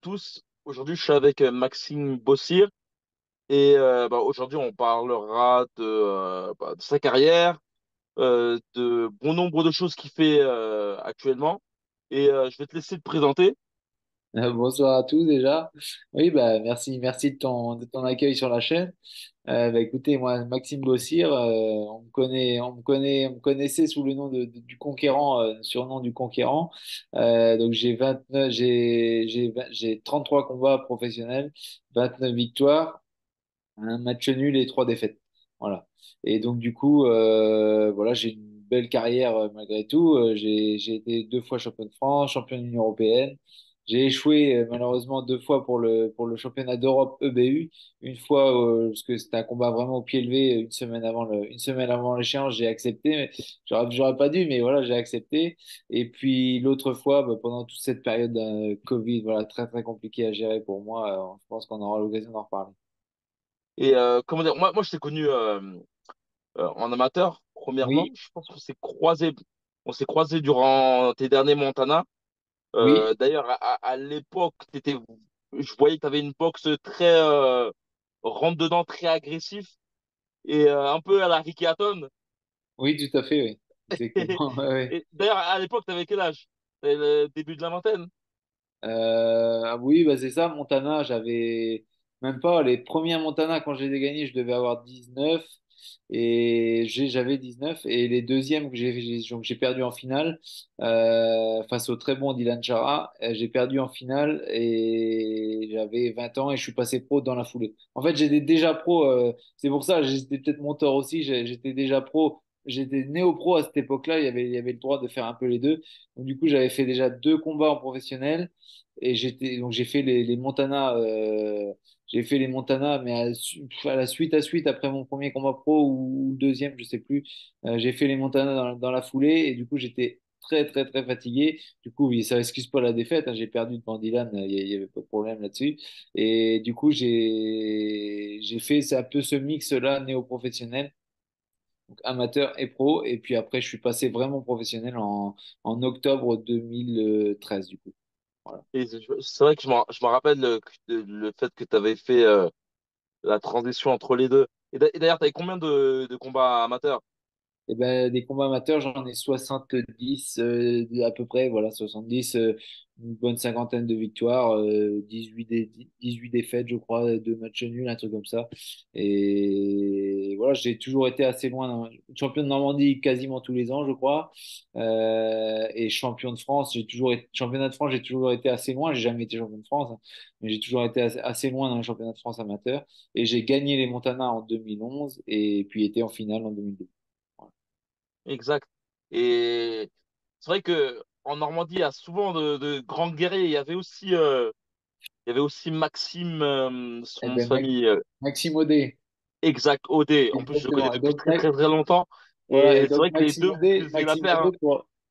tous. Aujourd'hui, je suis avec Maxime Bossir et aujourd'hui, on parlera de sa carrière, de bon nombre de choses qu'il fait actuellement. Je vais te laisser te présenter. Bonsoir à tous déjà. Oui, bah, merci de ton accueil sur la chaîne. Écoutez, moi, Maxime Bossir, on me connaissait sous le nom du Conquérant, surnom du Conquérant. Donc j'ai 29, j'ai 33 combats professionnels, 29 victoires, un match nul et 3 défaites. Voilà. Et donc du coup, voilà, j'ai une belle carrière malgré tout. J'ai été 2 fois champion de France, champion de l'Union européenne. J'ai échoué malheureusement 2 fois pour le championnat d'Europe EBU. Une fois parce que c'était un combat vraiment au pied levé une semaine avant l'échéance, j'ai accepté. Mais j'aurais pas dû, mais voilà, j'ai accepté. Et puis l'autre fois, bah, pendant toute cette période Covid, voilà, très très compliqué à gérer pour moi. Je pense qu'on aura l'occasion d'en reparler. Comment dire, moi, je t'ai connu en amateur, premièrement. Oui, Je pense on s'est croisés durant tes derniers Montana. oui. D'ailleurs, à l'époque, je voyais que tu avais une boxe très rentre dedans, très agressif un peu à la Ricky Hatton. Oui, tout à fait, oui. Et, Effectivement, ouais, ouais. d'ailleurs, à l'époque, tu avais quel âge? T'avais le début de la vingtaine? Oui, bah c'est ça, Montana, j'avais même pas les premières Montana quand je les ai gagnés, je devais avoir 19 et j'avais 19 et les deuxièmes que donc j'ai perdu en finale face au très bon Dylan Chara, j'ai perdu en finale et j'avais 20 ans et je suis passé pro dans la foulée. En fait, j'étais déjà pro, c'est pour ça, j'étais peut-être mon tort aussi, j'étais déjà pro. J'étais néo-pro à cette époque-là, il y avait le droit de faire un peu les deux. Donc, du coup, j'avais fait déjà 2 combats en professionnel. Et j'ai fait les Montana, j'ai fait les Montana, mais à la suite après mon premier combat pro ou le deuxième, je sais plus. J'ai fait les Montana dans la foulée et du coup j'étais très très très fatigué. Du coup, oui, ça excuse pas la défaite, hein, j'ai perdu devant Dylan, il y avait pas de problème là-dessus. Et du coup j'ai fait c'est un peu ce mix-là néo-professionnel, donc amateur et pro. Et puis après, je suis passé vraiment professionnel en octobre 2013 du coup. Voilà. C'est vrai que je me rappelle le fait que tu avais fait la transition entre les deux. Et d'ailleurs, tu avais combien de combats amateurs? Eh ben, des combats amateurs, j'en ai 70 à peu près, voilà, 70, une bonne cinquantaine de victoires, 18 défaites, je crois, 2 matchs nuls, un truc comme ça. Et voilà, j'ai toujours été assez loin, champion de Normandie quasiment tous les ans, je crois. Et champion de France, championnat de France, j'ai toujours été assez loin, j'ai jamais été champion de France, hein, mais j'ai toujours été assez loin dans le championnat de France amateur. Et j'ai gagné les Montana en 2011 et puis été en finale en 2012. Exact. Et c'est vrai que en Normandie, il y a souvent de grands guerriers. Il y avait aussi Maxime, son Eh nom de ben, famille, Maxime Audet. exact, OD. En plus, je le connais Exactement. Et depuis donc, très très très longtemps. voilà. Et Et c'est donc, vrai que les deux, vous faisiez Maxime l'affaire, hein. Audet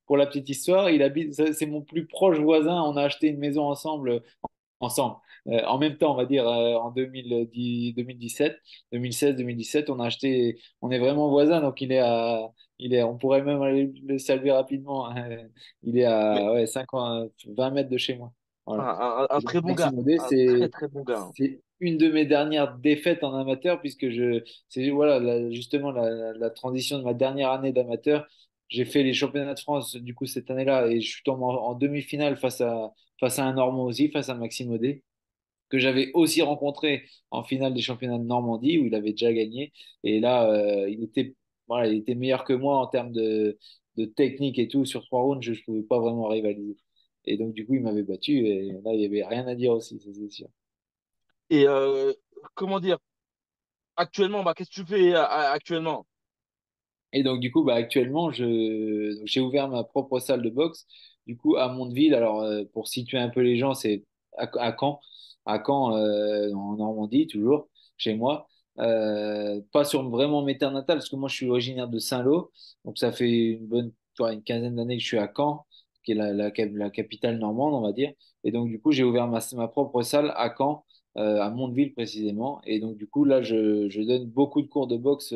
pour la petite histoire, il habite, c'est mon plus proche voisin. On a acheté une maison ensemble. En même temps, on va dire, en 2010, 2017, 2016-2017, on a acheté, on est vraiment voisins, donc on pourrait même aller le saluer rapidement, hein. Il est Mais à ouais, 20 mètres de chez moi. Voilà. un Et donc, très bon gars. Maxime Audet, Un très très bon gars, hein. c'est une de mes dernières défaites en amateur, puisque c'est voilà, justement la transition de ma dernière année d'amateur. J'ai fait les championnats de France, du coup, cette année-là, et je suis tombé en demi-finale face à un Normand aussi, face à Maxime Audet, que j'avais aussi rencontré en finale des championnats de Normandie, où il avait déjà gagné. Et là, voilà, il était meilleur que moi en termes de technique et tout. Sur 3 rounds, je ne pouvais pas vraiment rivaliser. Et donc, du coup, il m'avait battu, et là, il n'y avait rien à dire aussi, ça c'est sûr. Et comment dire, actuellement, qu'est-ce que tu fais actuellement? Et donc, du coup, bah, actuellement, donc, j'ai ouvert ma propre salle de boxe, du coup, à Mondeville. Alors, pour situer un peu les gens, c'est à Caen, en Normandie, toujours, chez moi. Pas sur vraiment mes terres natales, parce que moi, je suis originaire de Saint-Lô. Donc, ça fait une quinzaine d'années que je suis à Caen, qui est la capitale normande, on va dire. Et donc, du coup, j'ai ouvert ma propre salle à Caen, à Mondeville précisément. Et donc, du coup, là, je donne beaucoup de cours de boxe.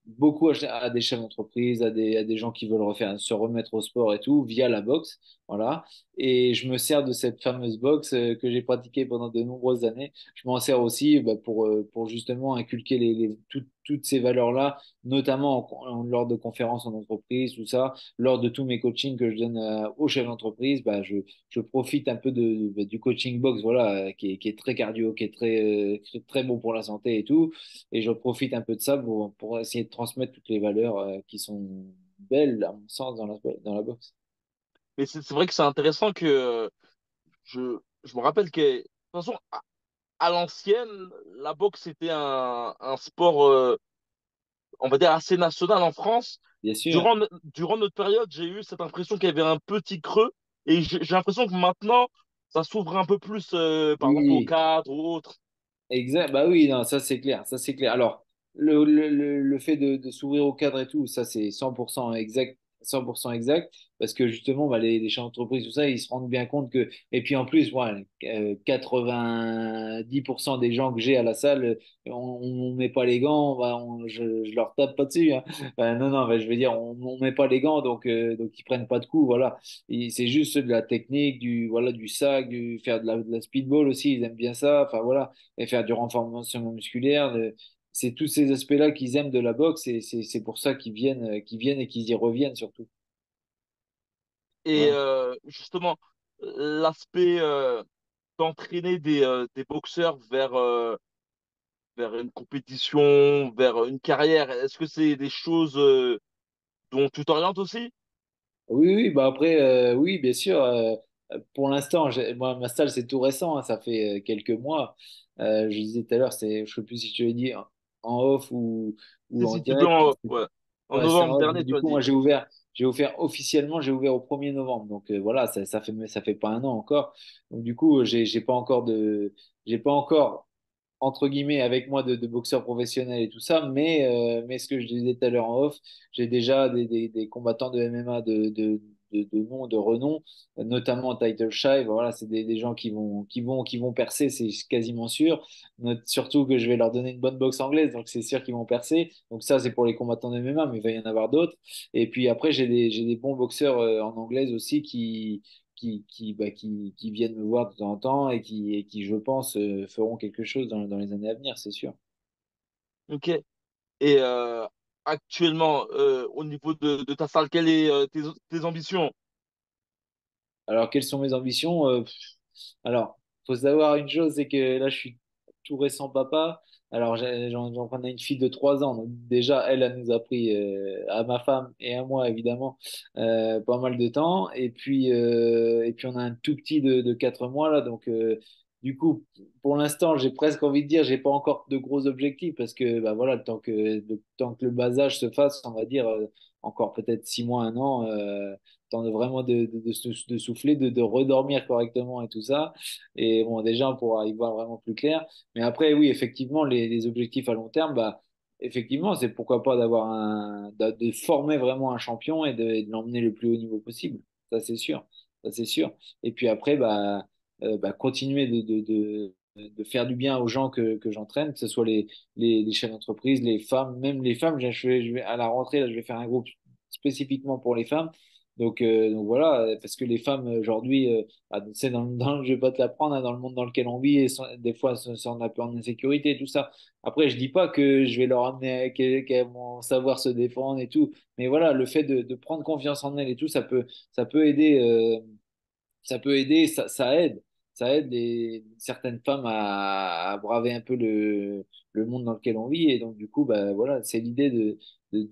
Beaucoup à des chefs d'entreprise, à des gens qui veulent se remettre au sport et tout, via la boxe. Voilà. Et je me sers de cette fameuse boxe que j'ai pratiquée pendant de nombreuses années. Je m'en sers aussi bah, pour justement inculquer toutes ces valeurs-là, notamment lors de conférences en entreprise, tout ça, lors de tous mes coachings que je donne aux chefs d'entreprise, bah, je profite un peu bah, du coaching box, voilà, qui est très cardio, qui est très bon pour la santé et tout. Et je profite un peu de ça pour essayer de transmettre toutes les valeurs qui sont belles, à mon sens, dans la boxe. Mais c'est vrai que c'est intéressant que je me rappelle que, de toute façon, à l'ancienne, la boxe était un sport, on va dire, assez national en France. Bien sûr. Durant notre période, j'ai eu cette impression qu'il y avait un petit creux. Et j'ai l'impression que maintenant, ça s'ouvre un peu plus, par exemple, au Oui, cadre ou autre. exact. Bah oui, non, ça c'est clair, ça c'est clair. Alors, le fait de s'ouvrir au cadre et tout, ça c'est 100% exact, 100% exact, parce que justement, bah, les chefs d'entreprise, tout ça, ils se rendent bien compte que, et puis en plus, ouais, 90% des gens que j'ai à la salle, on met pas les gants, bah, je leur tape pas dessus, hein. Bah, non, non, bah, je veux dire, on met pas les gants, donc ils prennent pas de coups, voilà. Et c'est juste de la technique, voilà, du sac, faire de la speedball aussi, ils aiment bien ça, enfin voilà et faire du renforcement musculaire. C'est tous ces aspects-là qu'ils aiment de la boxe et c'est pour ça qu'ils viennent et qu'ils y reviennent surtout. Et Voilà. justement, l'aspect d'entraîner des boxeurs vers une compétition, vers une carrière, est-ce que c'est des choses dont tu t'orientes aussi? Oui, oui, bah après, oui, bien sûr. Pour l'instant, moi, ma salle, c'est tout récent, hein, ça fait quelques mois. Je disais tout à l'heure, je sais plus si je te l'ai dit en off ou Si, en si, tu peux direct. ouais. En Ouais, c'était novembre en off. dernier, Mais tu du as coup, moi, dit. j'ai ouvert officiellement, j'ai ouvert au 1er novembre. Donc voilà, ça fait pas un an encore. Donc du coup, j'ai pas encore entre guillemets avec moi de boxeurs professionnels et tout ça, mais ce que je disais tout à l'heure en off, j'ai déjà des combattants de MMA de nom, de renom, notamment Title Shy. Voilà, c'est des gens qui vont percer, c'est quasiment sûr. Surtout que je vais leur donner une bonne boxe anglaise, donc c'est sûr qu'ils vont percer. Donc ça, c'est pour les combattants de MMA, mais il va y en avoir d'autres. Et puis après, j'ai des bons boxeurs en anglaise aussi qui viennent me voir de temps en temps et qui je pense, feront quelque chose dans les années à venir, c'est sûr. Ok. Et actuellement, au niveau de ta salle, quelles est tes ambitions? Alors, quelles sont mes ambitions? Alors, faut savoir une chose, c'est que là, je suis tout récent papa. Alors, j'en prenais une fille de 3 ans. Donc, déjà, elle nous a pris, à ma femme et à moi, évidemment, pas mal de temps. Et puis on a un tout petit de 4 mois, là. Donc, du coup, pour l'instant, j'ai presque envie de dire, j'ai pas encore de gros objectifs parce que, bah voilà, le temps que le bas âge se fasse, on va dire, encore peut-être 6 mois, un an, temps de vraiment de souffler, de redormir correctement et tout ça. Et bon, déjà, on pourra y voir vraiment plus clair. Mais après, oui, effectivement, les objectifs à long terme, bah, effectivement, c'est pourquoi pas de former vraiment un champion et de l'emmener le plus haut niveau possible. Ça, c'est sûr. Ça, c'est sûr. Et puis après, bah, continuer de faire du bien aux gens que j'entraîne, que ce soit les chefs d'entreprise, les femmes, même les femmes. À la rentrée, là, je vais faire un groupe spécifiquement pour les femmes. Donc voilà, parce que les femmes aujourd'hui, c'est je vais pas te l'apprendre, hein, dans le monde dans lequel on vit, et des fois, on a peur d'insécurité et tout ça. Après, je dis pas que je vais leur amener qu'elles vont savoir se défendre et tout, mais voilà, le fait de prendre confiance en elles et tout, ça peut aider. Ça peut aider, ça aide certaines femmes à braver un peu le monde dans lequel on vit. Et donc, du coup, bah, voilà, c'est l'idée de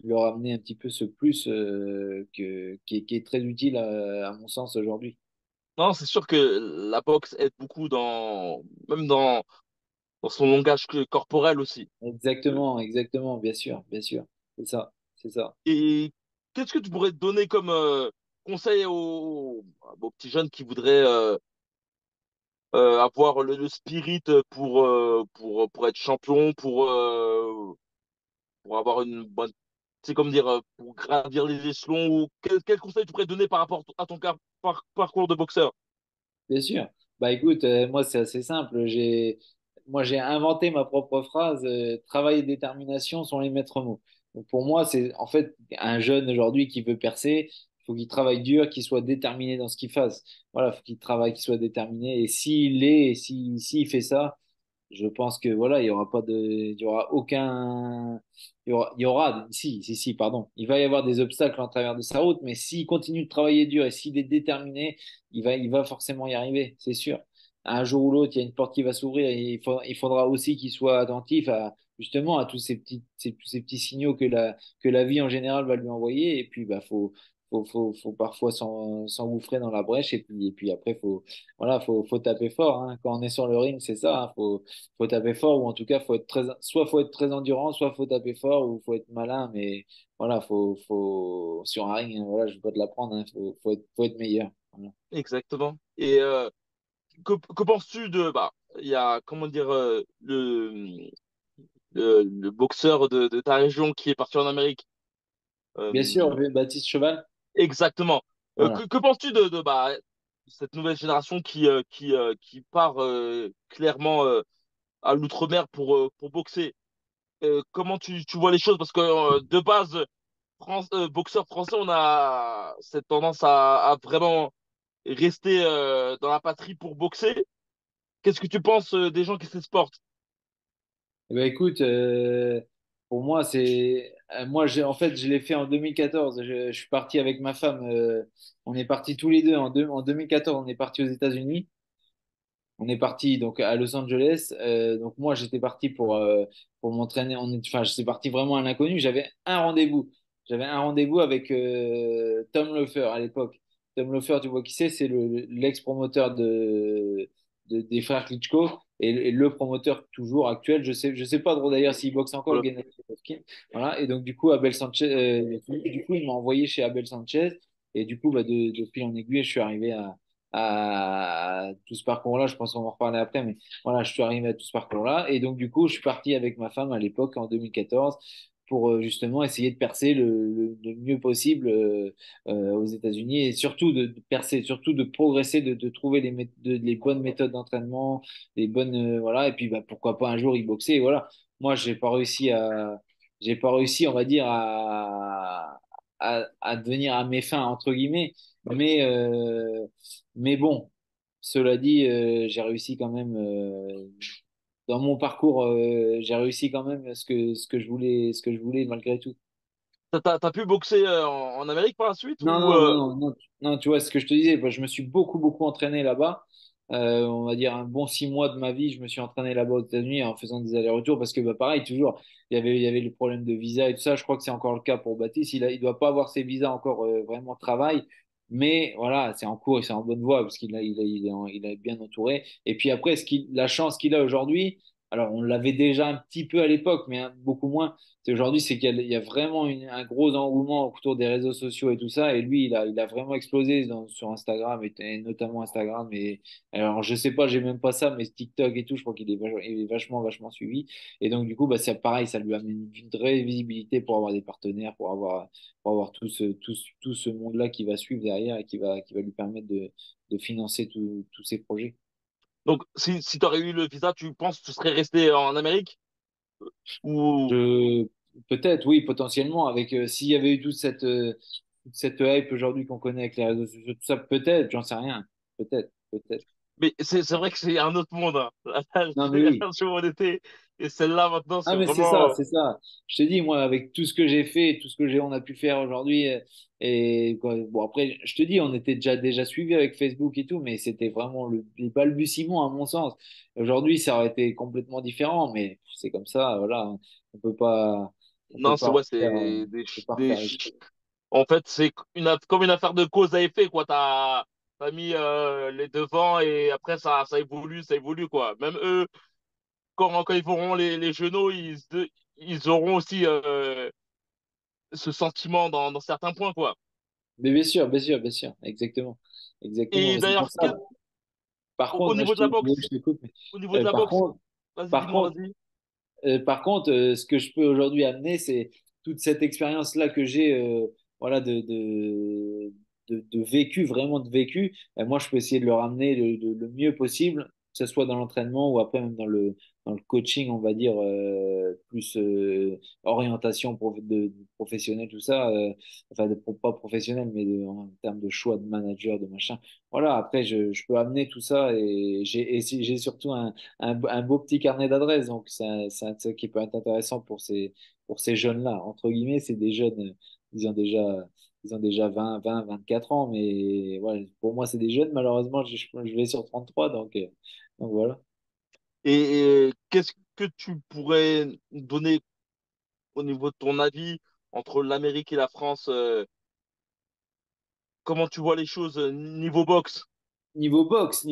leur amener un petit peu ce plus qui est très utile à mon sens aujourd'hui. Non, c'est sûr que la boxe aide beaucoup même dans son langage corporel aussi. Exactement, exactement, bien sûr, bien sûr. C'est ça, c'est ça. Et qu'est-ce que tu pourrais te donner comme conseil aux petits jeunes qui voudraient avoir le spirit pour être champion, pour avoir une bonne, c'est comme dire, pour gravir les échelons, ou quel conseil tu pourrais donner par rapport à ton parcours de boxeur? Bien sûr. Bah écoute, moi c'est assez simple. Moi j'ai inventé ma propre phrase. Travail et détermination sont les maîtres mots. Donc pour moi c'est en fait un jeune aujourd'hui qui veut percer. faut qu'il travaille dur, qu'il soit déterminé dans ce qu'il fasse. Voilà, faut qu'il travaille, qu'il soit déterminé. Et s'il l'est, et s'il fait ça, je pense que voilà, il y aura pas de, il y aura aucun, si, pardon. Il va y avoir des obstacles en travers de sa route, mais s'il continue de travailler dur et s'il est déterminé, il va forcément y arriver, c'est sûr. Un jour ou l'autre, il y a une porte qui va s'ouvrir et il faudra aussi qu'il soit attentif à, justement, à tous tous ces petits signaux que la vie en général va lui envoyer. Et puis, bah, faut parfois s'engouffrer dans la brèche et puis après, voilà, faut taper fort, hein. Quand on est sur le ring, c'est ça, hein. Faut taper fort ou en tout cas, soit faut être très endurant, soit faut taper fort ou faut être malin. Mais voilà, sur un ring, hein, voilà, je vais pas te l'apprendre, hein, faut être meilleur. Voilà. Exactement. Et que penses-tu de, bah, il y a, comment dire, le boxeur de ta région qui est parti en Amérique. Bien sûr, Euh, Baptiste Cheval. exactement. Voilà. Que penses-tu de bah, cette nouvelle génération qui part clairement à l'outre-mer pour boxer? Comment tu vois les choses? Parce que de base, boxeur français, on a cette tendance à vraiment rester dans la patrie pour boxer. Qu'est-ce que tu penses des gens qui s'exportent? Eh ben, écoute, pour moi, moi, en fait, je l'ai fait en 2014. Je suis parti avec ma femme. On est partis tous les deux en 2014. On est parti aux États-Unis. On est parti donc à Los Angeles. Donc moi, j'étais parti pour m'entraîner. Enfin, j'étais parti vraiment à l'inconnu. J'avais un rendez-vous. J'avais un rendez-vous avec Tom Loeffler à l'époque. Tom Loeffler, tu vois qui c'est? C'est l'ex-promoteur des frères Klitschko et le promoteur toujours actuel. Je sais pas trop d'ailleurs s'il boxe encore, Voilà. Gennady Golovkin. Voilà. Et donc du coup, Abel Sanchez, du coup, il m'a envoyé chez Abel Sanchez. Et du coup, bah, de fil en aiguille, je suis arrivé à tout ce parcours-là. Je pense qu'on va en reparler après, mais voilà, je suis arrivé à tout ce parcours-là. Et donc, du coup, je suis parti avec ma femme à l'époque, en 2014, pour justement essayer de percer le mieux possible aux États-Unis et surtout de percer, surtout de progresser, de trouver les bonnes méthodes d'entraînement, les bonnes, voilà. Et puis, bah, pourquoi pas un jour y boxer. Et voilà. Moi, j'ai pas réussi, on va dire, à devenir à mes fins, entre guillemets. Mais, euh, mais bon, cela dit, j'ai réussi quand même, dans mon parcours, j'ai réussi quand même ce que je voulais malgré tout. T'as pu boxer en Amérique par la suite Non, ou non, non, non, non, non, tu vois ce que je te disais, moi, je me suis beaucoup entraîné là-bas. On va dire un bon 6 mois de ma vie, je me suis entraîné là-bas aux États-Unis en faisant des allers-retours parce que bah, pareil, toujours, il y avait le problème de visa et tout ça. Je crois que c'est encore le cas pour Baptiste. Il doit pas avoir ses visas encore vraiment travail, mais voilà, c'est en cours et c'est en bonne voie parce il est bien entouré. Et puis après, la chance qu'il a aujourd'hui, alors on l'avait déjà un petit peu à l'époque, mais beaucoup moins. Aujourd'hui, c'est qu'il y a vraiment un gros engouement autour des réseaux sociaux et tout ça. Et lui, il a vraiment explosé sur Instagram et notamment Instagram. Et alors, je sais pas, j'ai même pas ça, mais TikTok et tout, je crois il est vachement suivi. Et donc, du coup, bah, c'est pareil, ça lui amène une vraie visibilité pour avoir des partenaires, pour avoir tout ce monde-là qui va suivre derrière et qui va lui permettre de financer tous ces projets. donc si tu aurais eu le visa, tu penses que tu serais resté en Amérique ou Je, peut-être, oui, potentiellement, avec s'il y avait eu toute cette hype aujourd'hui qu'on connaît avec les réseaux sociaux, tout ça, peut-être, j'en sais rien. Peut-être. mais c'est vrai que c'est un autre monde, hein. Non, mais La oui. version où on était et celle-là maintenant, c'est Ah, mais vraiment c'est ça. Je te dis, moi, avec tout ce que j'ai fait, tout ce que on a pu faire aujourd'hui, et quoi, bon, après, je te dis, on était déjà suivis avec Facebook et tout, mais c'était vraiment les balbutiements, à mon sens. Aujourd'hui, ça aurait été complètement différent, mais c'est comme ça, voilà. On peut non, c'est pas ouais, refaire, c'est on peut pas refaire les choses. en fait, c'est comme une affaire de cause à effet, quoi. T'as mis les devants et après ça évolue, quoi. Même eux, quand ils verront les genoux, ils auront aussi ce sentiment dans certains points, quoi. Mais bien sûr, exactement. Exactement. Et Mais c'est pour d'ailleurs, ça. Par au contre, niveau de la boxe, je te coupe, au niveau de la par boxe, contre, vas-y, par dis-moi, contre, vas-y. ce que je peux aujourd'hui amener, c'est toute cette expérience-là que j'ai, voilà, de vécu, vraiment de vécu. Moi, je peux essayer de le ramener le mieux possible ce soit dans l'entraînement ou après même dans le coaching, on va dire, plus orientation professionnelle, tout ça, enfin, pas professionnel, mais en termes de choix de manager, de machin. Voilà, après, je peux amener tout ça et j'ai surtout un beau petit carnet d'adresses. Donc, c'est un truc qui peut être intéressant pour ces jeunes-là. Entre guillemets, c'est des jeunes, ils ont déjà, ils ont déjà 24 ans, mais ouais, pour moi, c'est des jeunes. Malheureusement, je vais sur 33, donc voilà. Et qu'est-ce que tu pourrais donner au niveau de ton avis entre l'Amérique et la France? Comment tu vois les choses niveau boxe? Niveau boxe,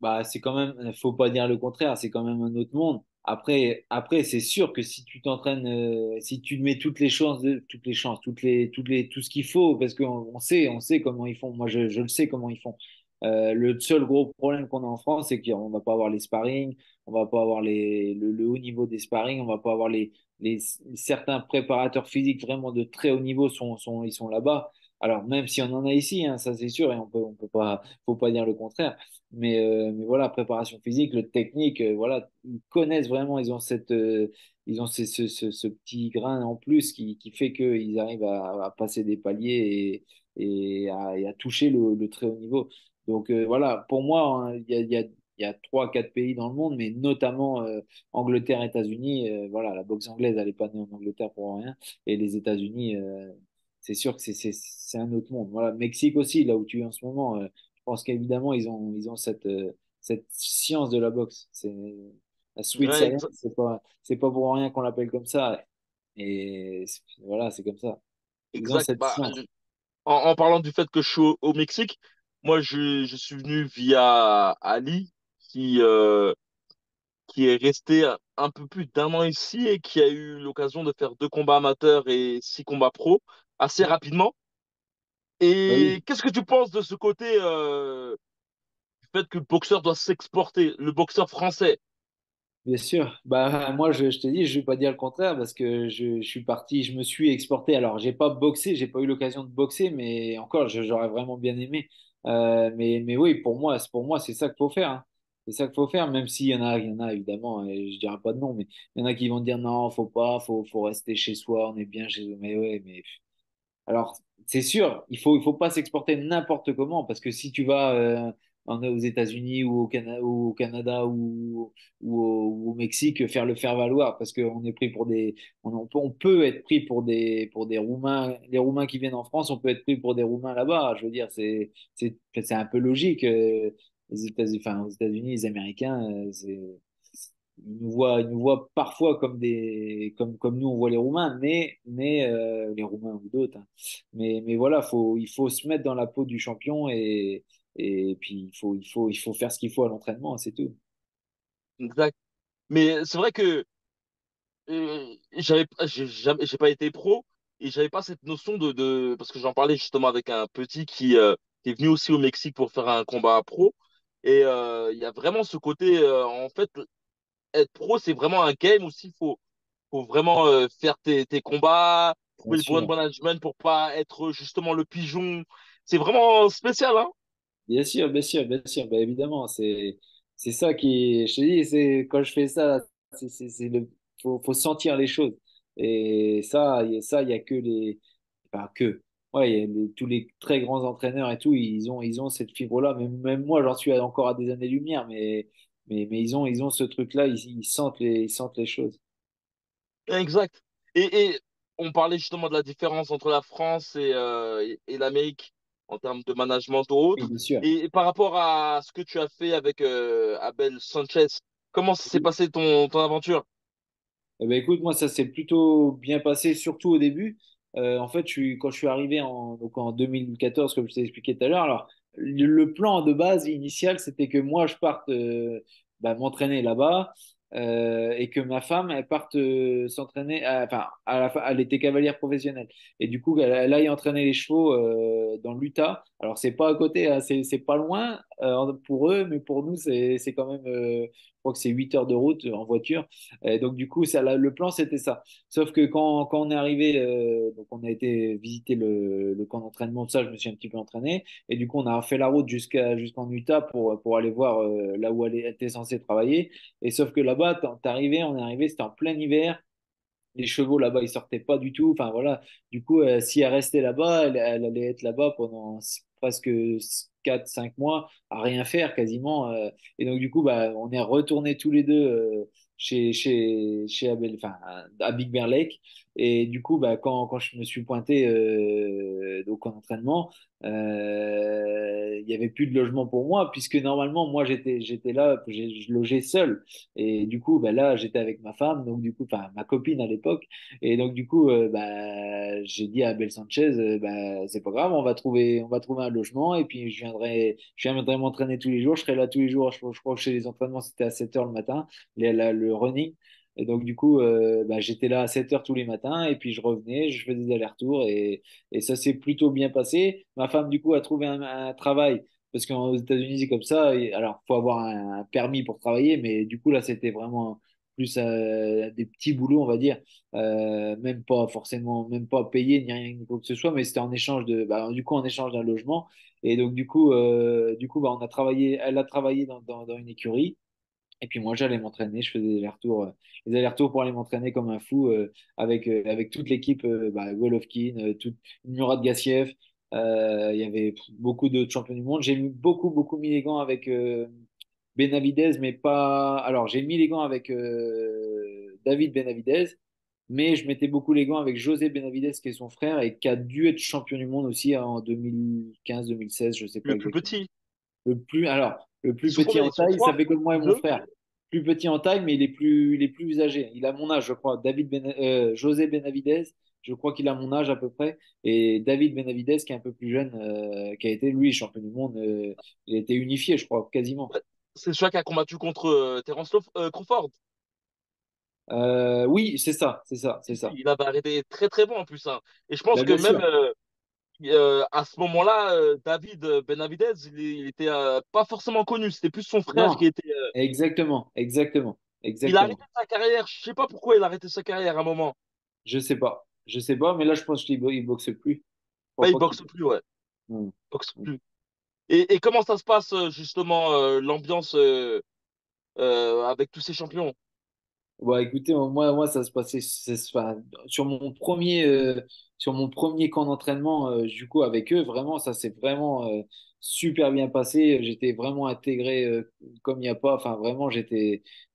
bah c'est quand même, faut pas dire le contraire, c'est quand même un autre monde. Après, c'est sûr que si tu t'entraînes, si tu mets toutes les chances, tout ce qu'il faut, parce on sait comment ils font. Moi, je le sais comment ils font. Le seul gros problème qu'on a en France, c'est qu'on va pas avoir les sparring, on va pas avoir le haut niveau des sparring, on va pas avoir les, certains préparateurs physiques vraiment de très haut niveau ils sont là-bas. Alors, même si on en a ici, hein, ça c'est sûr, et on peut pas, faut pas dire le contraire. Mais voilà, préparation physique, le technique, voilà, ils connaissent vraiment, ils ont ce petit grain en plus qui fait qu'ils arrivent à passer des paliers et à toucher le très haut niveau. Donc voilà, pour moi, hein, il y a trois, quatre pays dans le monde, mais notamment Angleterre, États-Unis. Voilà, la boxe anglaise, elle n'est pas née en Angleterre pour rien, et les États-Unis. C'est sûr que c'est un autre monde. Voilà, Mexique aussi, là où tu es en ce moment, je pense qu'évidemment, ils ont cette science de la boxe. C'est la Sweet Ouais, Science, c'est pas pour rien qu'on l'appelle comme ça. Et voilà, c'est comme ça. Ils ont exact. cette Bah, science. en parlant du fait que je suis au Mexique, moi je suis venu via Ali qui, euh, qui est resté un peu plus d'un an ici et qui a eu l'occasion de faire 2 combats amateurs et 6 combats pro assez rapidement. Bah oui. Et qu'est-ce que tu penses de ce côté du fait que le boxeur doit s'exporter, le boxeur français? Bien sûr. Bah, moi, je te dis, je vais pas dire le contraire parce que je suis parti, je me suis exporté. Alors, j'ai pas boxé, j'ai pas eu l'occasion de boxer, mais encore, j'aurais vraiment bien aimé. Mais oui, pour moi, c'est ça qu'il faut faire, hein. C'est ça qu'il faut faire, même s'il il y en a évidemment, et je dirais pas de nom, mais il y en a qui vont dire non, faut pas, faut rester chez soi, on est bien chez nous. Mais ouais, mais alors, c'est sûr, il faut pas s'exporter n'importe comment parce que si tu vas aux États-Unis ou au Canada ou au Mexique faire le faire valoir parce qu'on est pris pour on peut être pris pour des Roumains, les Roumains qui viennent en France, on peut être pris pour des Roumains là-bas. Je veux dire, c'est un peu logique. Aux États-Unis, les Américains, ils nous voient parfois comme comme nous on voit les Roumains, mais les Roumains ou d'autres, hein. Mais voilà, il faut se mettre dans la peau du champion et puis il faut faire ce qu'il faut à l'entraînement, c'est tout. Exact. Mais c'est vrai que j'ai pas été pro et j'avais pas cette notion parce que j'en parlais justement avec un petit qui est venu aussi au Mexique pour faire un combat pro. Et il y a vraiment ce côté, en fait, être pro, c'est vraiment un game aussi. Faut vraiment faire tes combats, Bien trouver le bon sûr, management pour pas être justement le pigeon. C'est vraiment spécial, hein? bien sûr, bien sûr, bien sûr. Ben, évidemment, c'est ça qui, je te dis, c'est quand je fais ça, faut sentir les choses. Et ça, il y a que enfin que, ouais, il y a tous les très grands entraîneurs et tout, ils ont cette fibre-là. Même moi, j'en suis encore à des années-lumière, mais ils ont ce truc-là, ils sentent les choses. Exact. Et on parlait justement de la différence entre la France et l'Amérique en termes de management ou Oui, autre. bien sûr. Et par rapport à ce que tu as fait avec Abel Sanchez, comment s'est passé ton aventure? Eh ben, écoute, moi, ça s'est plutôt bien passé, surtout au début. En fait, quand je suis arrivé donc en 2014, comme je t'ai expliqué tout à l'heure, alors le plan de base initial, c'était que moi, je parte m'entraîner là-bas. et que ma femme, elle parte s'entraîner, enfin, elle était cavalière professionnelle. Et du coup, elle aille entraîner les chevaux dans l'Utah. Alors, c'est pas à côté, hein, c'est pas loin pour eux, mais pour nous, c'est quand même, je crois que c'est 8 heures de route en voiture. Et donc, du coup, le plan, c'était ça. Sauf que quand on est arrivé, donc on a été visiter le camp d'entraînement, tout ça, je me suis un petit peu entraîné. Et du coup, on a fait la route jusqu'en Utah pour aller voir là où elle était censée travailler. Et sauf que là-bas, on est arrivé, c'était en plein hiver. Les chevaux là-bas, ils sortaient pas du tout. Enfin voilà. Du coup, si elle restait là-bas, elle allait être là-bas pendant presque 4 5 mois à rien faire quasiment. Et donc du coup, bah, on est retournés tous les deux chez Abel, enfin à Big Bear Lake. Et du coup, bah, quand je me suis pointé donc en entraînement, il y avait plus de logement pour moi puisque normalement moi j'étais là, je logeais seul. Et du coup, bah, là, j'étais avec ma femme, donc du coup, enfin, ma copine à l'époque. Et donc, du coup, bah, j'ai dit à Abel Sanchez, bah, c'est pas grave, on va trouver un logement et puis je viendrai m'entraîner tous les jours. Je serai là tous les jours. Je crois que chez les entraînements, c'était à 7 heures le matin, le running. Et donc, du coup, bah, j'étais là à 7 heures tous les matins et puis je revenais, je faisais des allers-retours et ça s'est plutôt bien passé. Ma femme, du coup, a trouvé un travail parce qu'aux États-Unis, c'est comme ça. Alors, faut avoir un permis pour travailler, mais du coup, là, c'était vraiment plus des petits boulots, on va dire. Même pas forcément, même pas payé ni rien ni quoi que ce soit, mais c'était en échange du coup, en échange d'un logement. Et donc, du coup, bah, elle a travaillé dans une écurie. Et puis moi, j'allais m'entraîner, je faisais les allers-retours pour aller m'entraîner comme un fou avec toute l'équipe, bah, Golovkin, Murat Gassiev. Il y avait beaucoup de champions du monde. J'ai beaucoup, beaucoup mis les gants avec Benavidez, mais pas. Alors, j'ai mis les gants avec David Benavidez, mais je mettais beaucoup les gants avec José Benavidez, qui est son frère et qui a dû être champion du monde aussi en 2015-2016, je sais pas Le plus exactement. petit. Le Ils plus sont petit combien? en Ils sont taille, ça trois? fait comme moi et mon Deux? frère. Plus petit en taille, mais il est plus âgé. Il a mon âge, je crois. José Benavidez, je crois qu'il a mon âge à peu près. Et David Benavidez, qui est un peu plus jeune, qui a été, lui, champion du monde. Il a été unifié, je crois, quasiment. Ouais. C'est celui qui a combattu contre Crawford. Oui, c'est ça, c'est ça, Si, c'est si, ça. il avait arrêté très très bon en plus, hein. Et je pense Bah, que bien même sûr. à ce moment-là, David Benavidez, il était pas forcément connu. C'était plus son frère qui Non, était. exactement, exactement, Il a arrêté exactement. sa carrière. Je sais pas pourquoi il a arrêté sa carrière à un moment. Je sais pas, mais là, je pense qu'il boxe plus. Je Bah, crois il pas qu'il boxe boxe. plus, ouais. Hmm. Il boxe plus. Et comment ça se passe justement l'ambiance avec tous ces champions? Bah, écoutez, moi, ça se passait enfin, sur mon premier camp d'entraînement, du coup, avec eux, vraiment, ça s'est vraiment super bien passé. J'étais vraiment intégré comme il n'y a pas. Enfin, vraiment,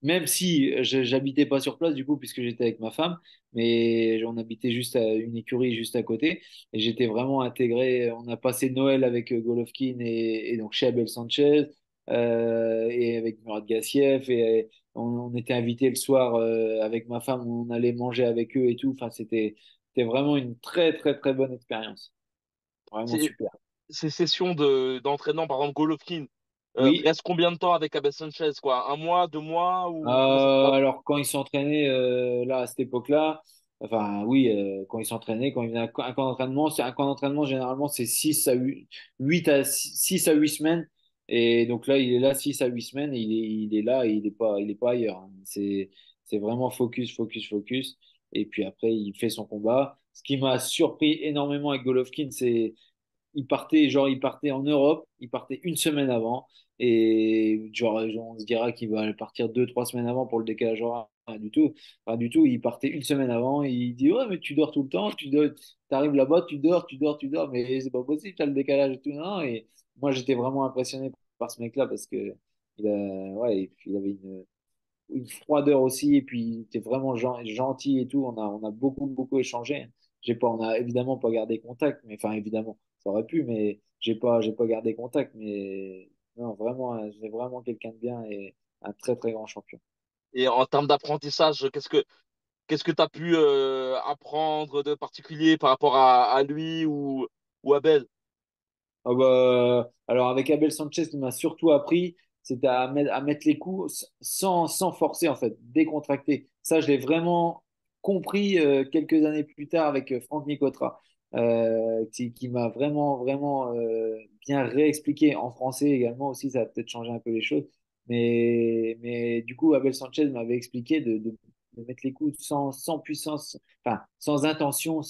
même si j'habitais pas sur place, du coup, puisque j'étais avec ma femme, mais on habitait juste à une écurie juste à côté, et j'étais vraiment intégré. On a passé Noël avec Golovkin et donc chez Abel Sanchez. Et avec Murat Gassiev on était invités le soir avec ma femme, on allait manger avec eux et tout. Enfin, c'était vraiment une très, très, très bonne expérience. Vraiment C'est super. ces sessions d'entraînement, par exemple Golovkin, Oui. reste combien de temps avec Abel Sanchez, quoi? Un mois, 2 mois ou comment ça se passe? Alors, quand ils s'entraînaient là, à cette époque-là, enfin, oui, quand ils s'entraînaient, quand ils faisaient un camp d'entraînement, généralement, c'est 6 à 8 semaines. Et donc là, il est là 6 à 8 semaines et il est là, et il est pas ailleurs, hein. C'est vraiment focus, focus, focus. Et puis après, il fait son combat. Ce qui m'a surpris énormément avec Golovkin, c'est il partait en Europe, il partait une semaine avant, et genre, on se dira qu'il va partir 2 3 semaines avant pour le décalage horaire. Pas du tout, pas du tout. Il partait une semaine avant, et il dit ouais, mais tu dors tout le temps, t'arrives là-bas, tu dors, tu dors, tu dors, mais c'est pas possible, t'as le décalage et tout. Non, et moi j'étais vraiment impressionné par ce mec-là parce que ouais, et puis il avait une froideur aussi, et puis il était vraiment gentil et tout. On a beaucoup, beaucoup échangé. On a évidemment pas gardé contact, mais enfin, évidemment, ça aurait pu, mais j'ai pas gardé contact. Mais non, vraiment, c'est vraiment quelqu'un de bien et un très, très grand champion. Et en termes d'apprentissage, qu'est-ce que tu as pu apprendre de particulier par rapport à lui ou à Abel? Ah bah, alors, avec Abel Sanchez, il m'a surtout appris, c'était à mettre les coups sans forcer, en fait, décontracté. Ça, je l'ai vraiment compris quelques années plus tard avec Franck Nicotra, qui m'a vraiment bien réexpliqué en français également aussi. Ça a peut-être changé un peu les choses. Mais du coup, Abel Sanchez m'avait expliqué de mettre les coups sans puissance, enfin, sans intention,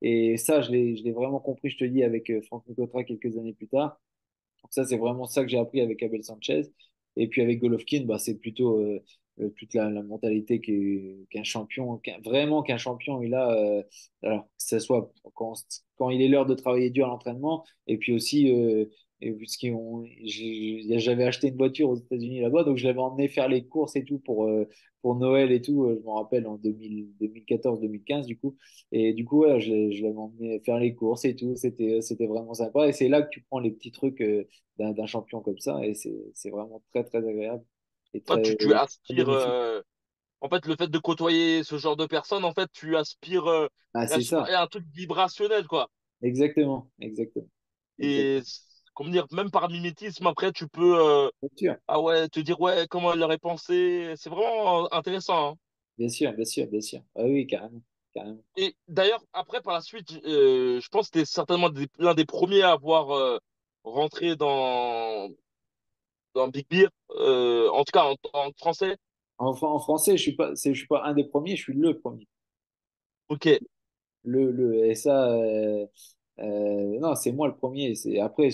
et ça, je l'ai vraiment compris, je te dis, avec Franck Nicotra quelques années plus tard. Donc ça, c'est vraiment ça que j'ai appris avec Abel Sanchez. Et puis avec Golovkin, bah, c'est plutôt toute la mentalité qu'un champion, vraiment qu'un champion il a, alors que ce soit quand il est l'heure de travailler dur à l'entraînement, et puis aussi, et j'avais acheté une voiture aux États-Unis là-bas, donc je l'avais emmené faire les courses et tout pour Noël et tout, je me rappelle en 2014-2015 du coup. Et du coup, ouais, je l'avais emmené faire les courses et tout. C'était vraiment sympa. Et c'est là que tu prends les petits trucs d'un champion comme ça. Et c'est vraiment très agréable et Toi, très, tu très aspires, bénéfique. en fait, le fait de côtoyer ce genre de personnes, en fait, tu aspires, Ah, à, c'est je sais pas, ça. à un truc vibrationnel, quoi. Exactement. Et, Exactement. comment dire, même par mimétisme, après, tu peux, Bien sûr, ah ouais, te dire, ouais, comment elle aurait pensé. C'est vraiment intéressant, hein. bien sûr. Ah oui, carrément. Carrément. Et d'ailleurs, après, par la suite, je pense que tu es certainement l'un des premiers à avoir rentré dans Big Beer, en tout cas en français. En français, je suis pas un des premiers, je suis le premier. Ok, Et ça, non, c'est moi le premier. Après,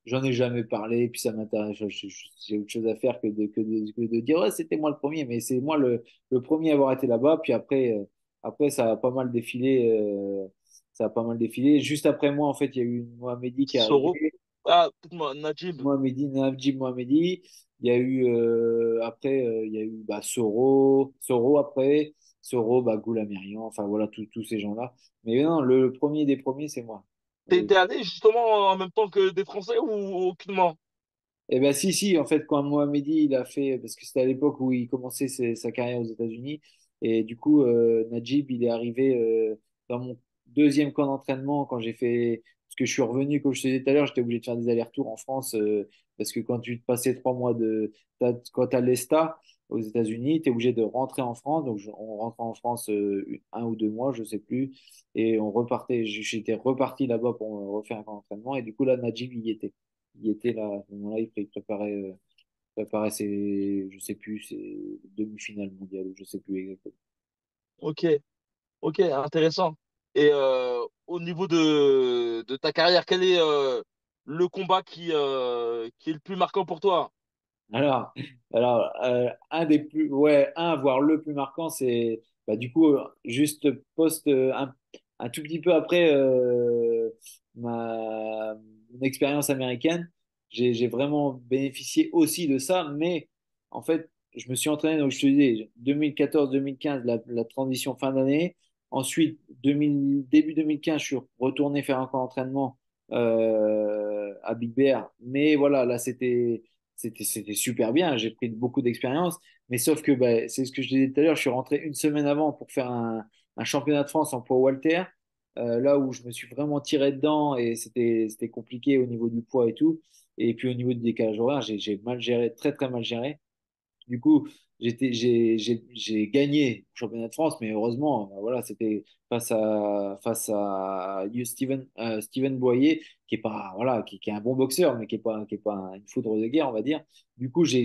j'en ai jamais parlé, puis ça m'intéresse. J'ai autre chose à faire que de dire, ouais, c'était moi le premier, mais c'est moi le premier à avoir été là-bas. Puis après, ça a pas mal défilé. Ça a pas mal défilé. Juste après moi, en fait, il y a eu Mohamedi qui est arrivé. Soro. Ah, peut-être moi, Najib. Mohamedi, Najib Mohamedi. Il y a eu, après, il y a eu bah, Soro après. Soro, bah, Goulamirian, enfin voilà, tous ces gens-là. Mais non, le premier des premiers, c'est moi. T'es allé justement en même temps que des Français ou aucunement? Eh ben si, en fait, quand Mohamedi, il a fait, parce que c'était à l'époque où il commençait sa carrière aux États-Unis, et du coup, Najib, il est arrivé dans mon deuxième camp d'entraînement quand j'ai fait, parce que je suis revenu, comme je te disais tout à l'heure, j'étais obligé de faire des allers-retours en France, parce que quand tu te passais 3 mois quand tu as l'ESTA aux États-Unis, tu es obligé de rentrer en France, donc on rentrait en France 1 ou 2 mois, je sais plus, et on repartait, j'étais reparti là-bas pour refaire un camp d'entraînement, et du coup, là, Najib, il était là, à ce moment-là, préparait ses, je sais plus, ses demi-finales mondiales, ou je sais plus exactement. Ok, ok, intéressant. Et au niveau de ta carrière, quel est le combat qui est le plus marquant pour toi? Alors, voire le plus marquant, c'est, bah, du coup, juste un tout petit peu après mon expérience américaine, j'ai vraiment bénéficié aussi de ça, mais en fait, je me suis entraîné, donc je te disais, 2014-2015, la transition fin d'année. Ensuite, début 2015, je suis retourné faire un camp d'entraînement à Big Bear, mais voilà, là, c'était super bien, j'ai pris beaucoup d'expérience, mais sauf que bah, c'est ce que je disais tout à l'heure, je suis rentré une semaine avant pour faire un championnat de France en poids Walter, là où je me suis vraiment tiré dedans et c'était compliqué au niveau du poids et tout. Et puis au niveau du décalage horaire, j'ai mal géré, très mal géré. Du coup, j'ai gagné le championnat de France, mais heureusement, voilà, c'était face à Steven Boyer, qui est pas, voilà, qui est un bon boxeur, mais qui est pas une foudre de guerre, on va dire. Du coup, j'ai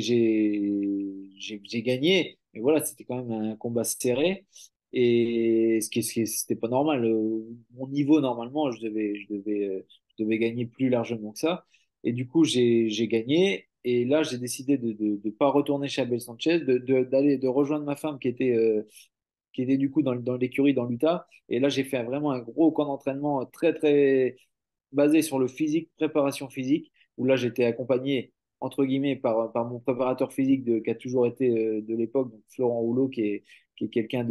gagné, mais voilà, c'était quand même un combat serré. Et c'était pas normal. Mon niveau, normalement, je devais gagner plus largement que ça. Et du coup, j'ai gagné. Et là, j'ai décidé de pas retourner chez Abel Sanchez, de rejoindre ma femme qui était du coup dans l'écurie dans l'Utah. Et là, j'ai fait vraiment un gros camp d'entraînement très basé sur le physique, préparation physique, où là, j'étais accompagné, entre guillemets, par mon préparateur physique qui a toujours été de l'époque, donc Florent Houlot, qui est quelqu'un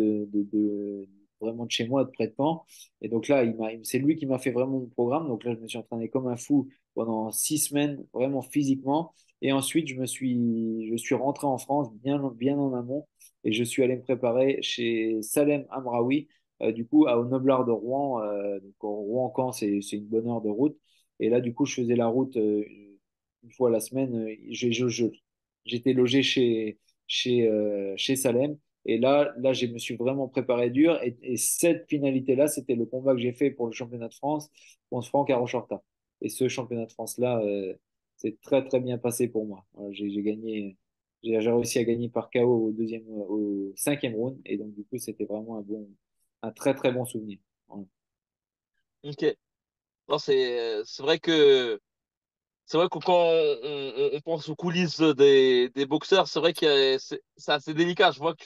vraiment de chez moi, de près de Caen. Et donc là, c'est lui qui m'a fait vraiment mon programme. Donc là, je me suis entraîné comme un fou pendant 6 semaines, vraiment physiquement. Et ensuite, je suis rentré en France bien en amont et je suis allé me préparer chez Salem Amraoui, du coup, au Noblard de Rouen. Donc, Rouen-Caen, c'est une bonne heure de route. Et là, du coup, je faisais la route une fois la semaine. j'étais logé chez Salem. Et là, je me suis vraiment préparé dur. Et cette finalité-là, c'était le combat que j'ai fait pour le championnat de France contre Franck Arochorta. Et ce championnat de France-là, c'est très, très bien passé pour moi. Voilà, j'ai gagné, j'ai réussi à gagner par KO au cinquième round. Et donc, du coup, c'était vraiment un très, très bon souvenir. Voilà. Ok. Non, c'est vrai que quand on pense aux coulisses des boxeurs, c'est vrai que c'est assez délicat. Je vois que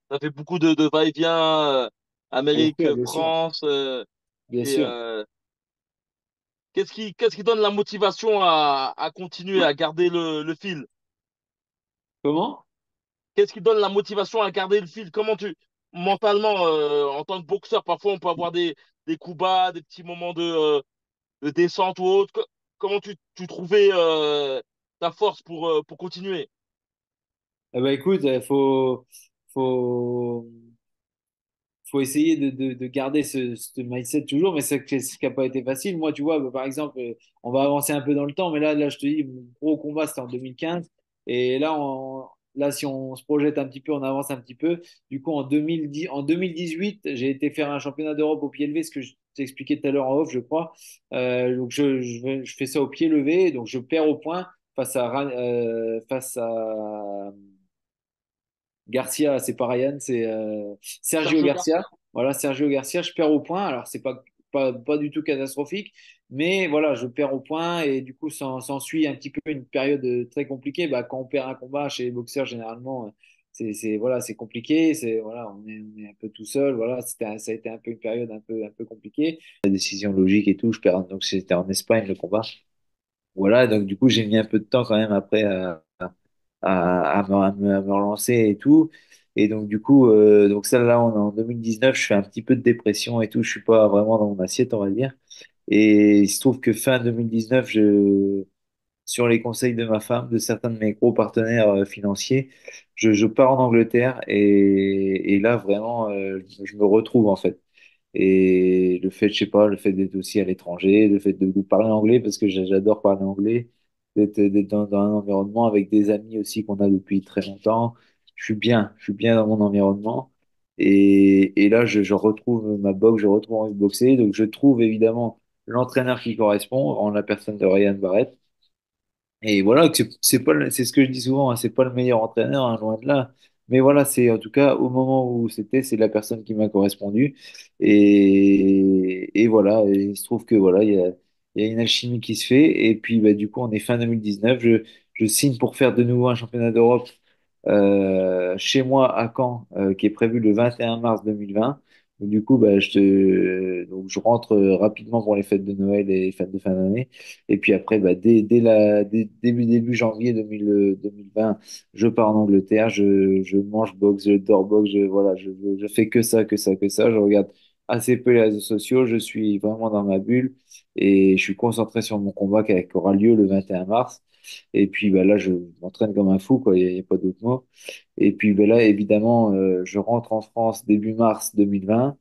t'as fait beaucoup de va-et-vient, Bien Amérique, sûr, bien sûr. France, Bien et sûr. qu'est-ce qui donne la motivation à continuer, à garder le fil? Comment? Qu'est-ce qui donne la motivation à garder le fil? Mentalement, en tant que boxeur, parfois on peut avoir des coups bas, des petits moments de descente ou autre. Comment tu trouvais ta force pour continuer? Eh ben, écoute, faut essayer de garder ce mindset toujours, mais c'est ce qui n'a pas été facile. Moi, tu vois, bah, par exemple, on va avancer un peu dans le temps, mais là, je te dis, mon gros combat, c'était en 2015. Et là, là, si on se projette un petit peu, on avance un petit peu. Du coup, en 2018, j'ai été faire un championnat d'Europe au pied levé, ce que je t'ai expliqué tout à l'heure en off, je crois. Donc, je fais ça au pied levé, donc je perds au point face à Garcia, c'est pas Ryan, c'est Sergio Sergio Garcia. Garcia. Voilà, Sergio Garcia, je perds au point. Alors, c'est pas du tout catastrophique, mais voilà, je perds au point et du coup, s'ensuit un petit peu une période très compliquée. Bah, quand on perd un combat chez les boxeurs, généralement, voilà, c'est compliqué. Voilà, on est un peu tout seul. Voilà, ça a été un peu une période un peu compliquée. La décision logique et tout, je perds. Donc, c'était en Espagne le combat. Voilà, donc du coup, j'ai mis un peu de temps quand même après à me relancer et tout. Et donc, du coup, donc ça, là, on est en 2019, je fais un petit peu de dépression et tout. Je suis pas vraiment dans mon assiette, on va dire. Et il se trouve que fin 2019, sur les conseils de ma femme, de certains de mes gros partenaires financiers, je pars en Angleterre et là, vraiment, je me retrouve en fait. Et le fait, je sais pas, le fait d'être aussi à l'étranger, le fait de parler anglais, parce que j'adore parler anglais, d'être dans un environnement avec des amis aussi qu'on a depuis très longtemps. Je suis bien dans mon environnement. Et là, je retrouve ma boxe, je retrouve envie de boxer. Donc, je trouve évidemment l'entraîneur qui correspond en la personne de Ryan Barrett. Et voilà, que c'est ce que je dis souvent, hein, c'est pas le meilleur entraîneur, hein, loin de là. Mais voilà, c'est en tout cas au moment où c'est la personne qui m'a correspondu. Et voilà, et il se trouve que voilà, il y a une alchimie qui se fait. Et puis bah, du coup, on est fin 2019. Je signe pour faire de nouveau un championnat d'Europe chez moi à Caen, qui est prévu le 21 mars 2020. Donc, du coup, bah, donc, je rentre rapidement pour les fêtes de Noël et les fêtes de fin d'année. Et puis après, bah, dès début janvier 2020, je pars en Angleterre, je mange boxe, je dors boxe, voilà, je fais que ça, que ça, que ça. Je regarde assez peu les réseaux sociaux, je suis vraiment dans ma bulle et je suis concentré sur mon combat qui aura lieu le 21 mars. Et puis bah, là, je m'entraîne comme un fou, quoi, il n'y a pas d'autre mot. Et puis bah, là, évidemment, je rentre en France début mars 2020.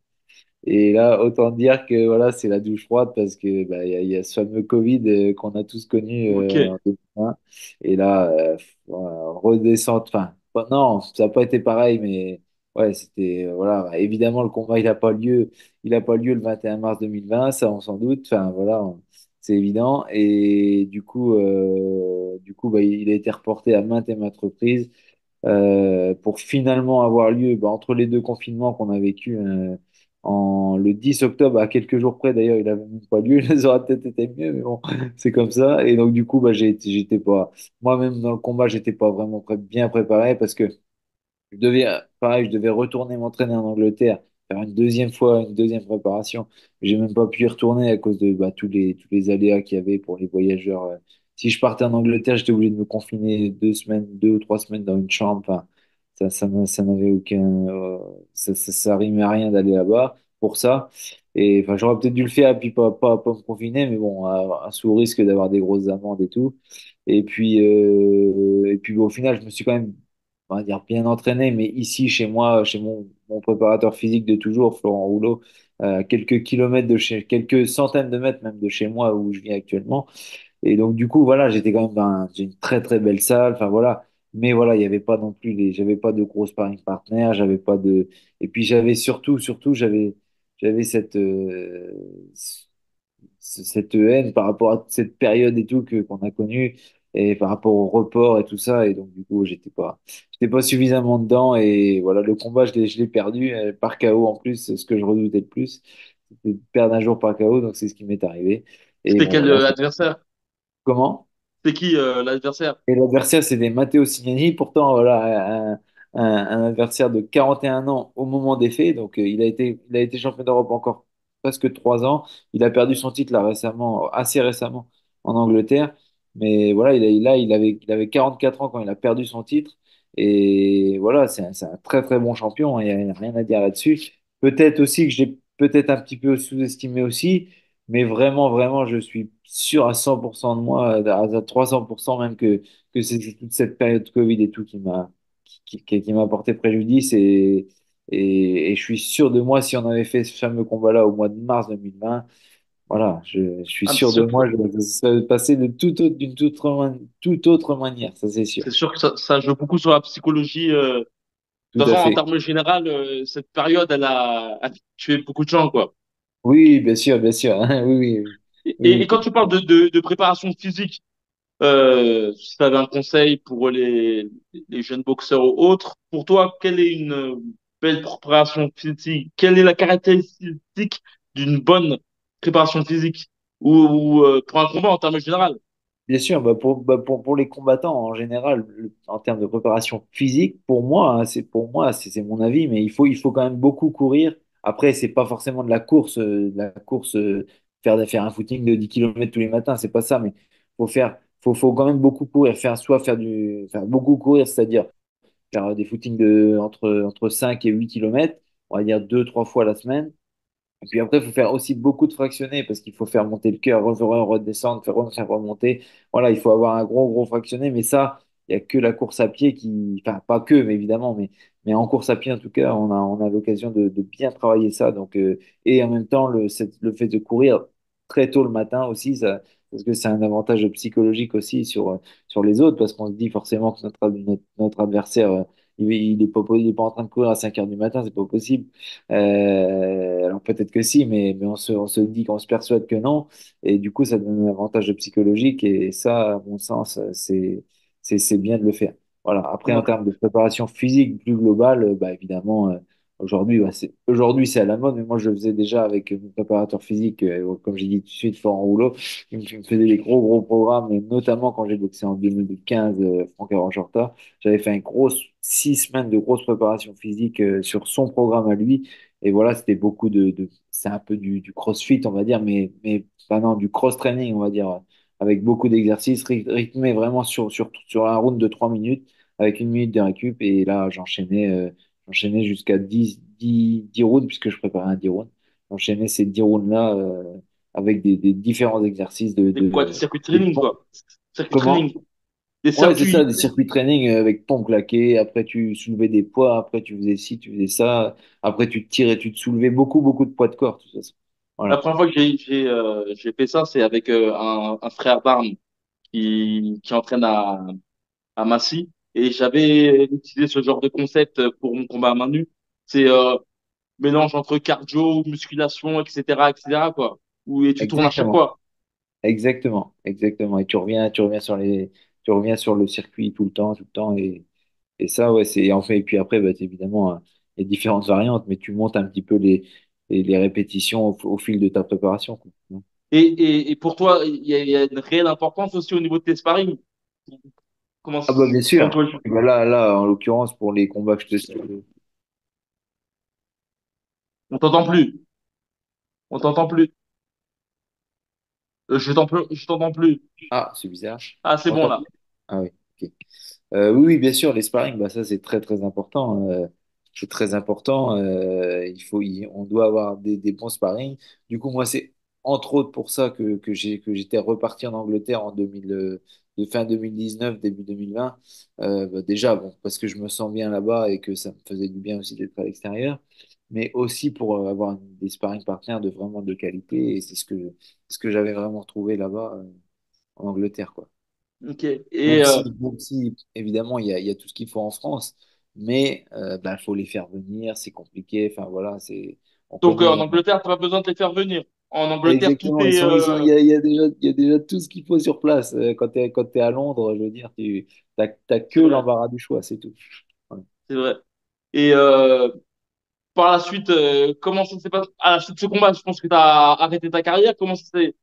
Et là, autant dire que voilà, c'est la douche froide parce que bah, il y a ce fameux Covid qu'on a tous connu Ok. en 2020. Et là, voilà, redescente. Enfin, non, ça n'a pas été pareil, mais ouais, c'était voilà. Bah, évidemment, le combat il a pas lieu le 21 mars 2020, ça on s'en doute. Enfin voilà, c'est évident. Et du coup, bah, il a été reporté à maintes et maintes reprises pour finalement avoir lieu bah, entre les deux confinements qu'on a vécu le 10 octobre, à quelques jours près d'ailleurs, il n'avait même pas lieu, ça aurait peut-être été mieux, mais bon, c'est comme ça. Et donc du coup, bah, j'étais pas, moi-même dans le combat, j'étais pas vraiment bien préparé parce que pareil, je devais retourner m'entraîner en Angleterre, faire une deuxième fois, une deuxième préparation. J'ai même pas pu y retourner à cause de bah, tous les aléas qu'il y avait pour les voyageurs. Si je partais en Angleterre, j'étais obligé de me confiner 2 semaines, 2 ou 3 semaines dans une chambre. Enfin, ça n'avait aucun, ça rimait à rien d'aller là-bas pour ça. Et enfin, j'aurais peut-être dû le faire et puis pas me confiner, mais bon, sous risque d'avoir des grosses amendes et tout. Et puis au final, je me suis quand même on va dire bien entraîné, mais ici, chez moi, chez mon préparateur physique de toujours, Florent Rouleau, quelques kilomètres quelques centaines de mètres même de chez moi où je vis actuellement. Et donc, du coup, voilà, j'étais quand même j'ai une très, très belle salle. Enfin, voilà. Mais voilà, il n'y avait pas non plus j'avais pas de gros sparring partner, j'avais pas de, et puis j'avais surtout, j'avais cette haine par rapport à toute cette période et tout qu'on a connue et par rapport au report et tout ça. Et donc, du coup, j'étais pas suffisamment dedans. Et voilà, le combat, je l'ai perdu par KO en plus, c'est ce que je redoutais le plus. C'était de perdre un jour par KO, donc c'est ce qui m'est arrivé. Et C'était bon, quel voilà. adversaire? Comment? C'est qui l'adversaire? Et l'adversaire, c'est des Matteo Signani, pourtant voilà, un adversaire de 41 ans au moment des faits. Donc il a été champion d'Europe encore presque 3 ans. Il a perdu son titre là récemment, assez récemment en Angleterre. Mais voilà, il avait 44 ans quand il a perdu son titre. Et voilà, c'est un très très bon champion, hein, il n'y a rien à dire là-dessus. Peut-être aussi que j'ai peut-être un petit peu sous-estimé aussi. Mais vraiment, vraiment, je suis sûr à 100% de moi, à 300% même que c'est toute cette période Covid et tout qui m'a porté préjudice et je suis sûr de moi si on avait fait ce fameux combat-là au mois de mars 2020, voilà, je suis Ah, c'est sûr de sûr moi, je serais passé de toute autre manière, ça c'est sûr. c'est sûr que ça joue beaucoup sur la psychologie. De Tout toute à façon, en fait. termes général, cette période, a tué beaucoup de gens, quoi. Oui, bien sûr, oui, oui, Et oui, quand oui. tu parles de préparation physique, si tu avais un conseil pour les jeunes boxeurs ou autres, pour toi, quelle est une belle préparation physique? Quelle est la caractéristique d'une bonne préparation physique? Ou pour un combat en termes général? Bien sûr, pour les combattants en général, en termes de préparation physique, pour moi, hein, c'est mon avis, mais il faut quand même beaucoup courir. Après, c'est pas forcément de la course, faire un footing de 10 km tous les matins, c'est pas ça, mais faut quand même beaucoup courir, faire beaucoup courir, c'est-à-dire faire des footings entre 5 et 8 km, on va dire 2, 3 fois la semaine. Et puis après, il faut faire aussi beaucoup de fractionnés parce qu'il faut faire monter le cœur, redescendre, faire remonter. Voilà, il faut avoir un gros fractionné. Mais ça, il n'y a que la course à pied qui. Enfin, pas que, mais évidemment. Mais en course à pied, en tout cas, on a l'occasion de bien travailler ça. Donc, et en même temps, le fait de courir très tôt le matin aussi, ça, parce que c'est un avantage psychologique aussi sur les autres parce qu'on se dit forcément que notre adversaire, il est pas en train de courir à 5 heures du matin, c'est pas possible. Alors peut-être que si, mais on se dit qu'on se persuade que non. Et du coup, ça donne un avantage psychologique. Et ça, à mon sens, c'est bien de le faire. Voilà. Après, en termes de préparation physique plus globale, bah, évidemment, aujourd'hui, aujourd'hui, c'est à la mode. Mais moi, je le faisais déjà avec mon préparateur physique, comme j'ai dit tout de suite, Florent Rouleau. Il me faisait des gros programmes, et notamment quand j'ai boxé en 2015, Franck Aranjorta. J'avais fait une grosse 6 semaines de grosse préparation physique sur son programme à lui. Et voilà, c'était beaucoup c'est un peu du CrossFit, on va dire, mais pas non, du cross-training, on va dire, avec beaucoup d'exercices rythmés vraiment sur un round de 3 minutes, avec 1 minute de récup. Et là, j'enchaînais jusqu'à 10 rounds, puisque je préparais un 10 rounds. J'enchaînais ces 10 rounds-là avec des différents exercices Des circuits de de training, quoi. Circuit de comment? training. Des Ouais, c'est ça, circuits. des circuits training avec pompe claquée. Après, tu soulevais des poids. Après, tu faisais ci, tu faisais ça. Après, tu te tirais, tu te soulevais beaucoup de poids de corps, tout ça. La Voilà. première fois que j'ai fait ça, c'est avec un frère d'armes qui entraîne à Massy. Et j'avais utilisé ce genre de concept pour mon combat à main nue. C'est mélange entre cardio, musculation, etc., quoi. Et tu tournes à chaque Exactement. fois. Exactement. Et tu reviens sur le circuit tout le temps. Et ça, ouais, c'est, en fait, et puis après, bah, évidemment, il y a différentes variantes, mais tu montes un petit peu les répétitions au fil de ta préparation, quoi. Et pour toi, il y a une réelle importance aussi au niveau de tes sparring. Comment, Ah bah bien selon sûr. toi, Bah en l'occurrence, pour les combats que je te... on t'entend plus. On t'entend plus. Je t'entends plus. Ah, c'est bizarre. Ah, Tu c'est bon m'entends? là. Ah oui, ok. Oui, oui, bien sûr, les sparring, bah, ça c'est très important. C'est très important. On doit avoir des bons sparring. Du coup, moi, c'est entre autres pour ça que j'étais reparti en Angleterre en 2000, de fin 2019, début 2020. Bah, déjà, bon, parce que je me sens bien là-bas et que ça me faisait du bien aussi d'être à l'extérieur, mais aussi pour avoir des sparring partners de vraiment de qualité. Et c'est ce que j'avais vraiment retrouvé là-bas, en Angleterre, quoi. Ok. Et Même si, évidemment, il y a tout ce qu'il faut en France, mais il faut les faire venir, c'est compliqué. Enfin, voilà, on donc en connaît. Angleterre, t'as pas besoin de les faire venir. En Angleterre, tout Exactement, est. il y a déjà tout ce qu'il faut sur place. Quand t'es à Londres, je veux dire, t'as que C'est vrai, l'embarras du choix, c'est tout. Ouais. c'est vrai. Et par la suite, comment ça s'est passé? À la suite de ce combat, je pense que tu as arrêté ta carrière. Comment ça s'est.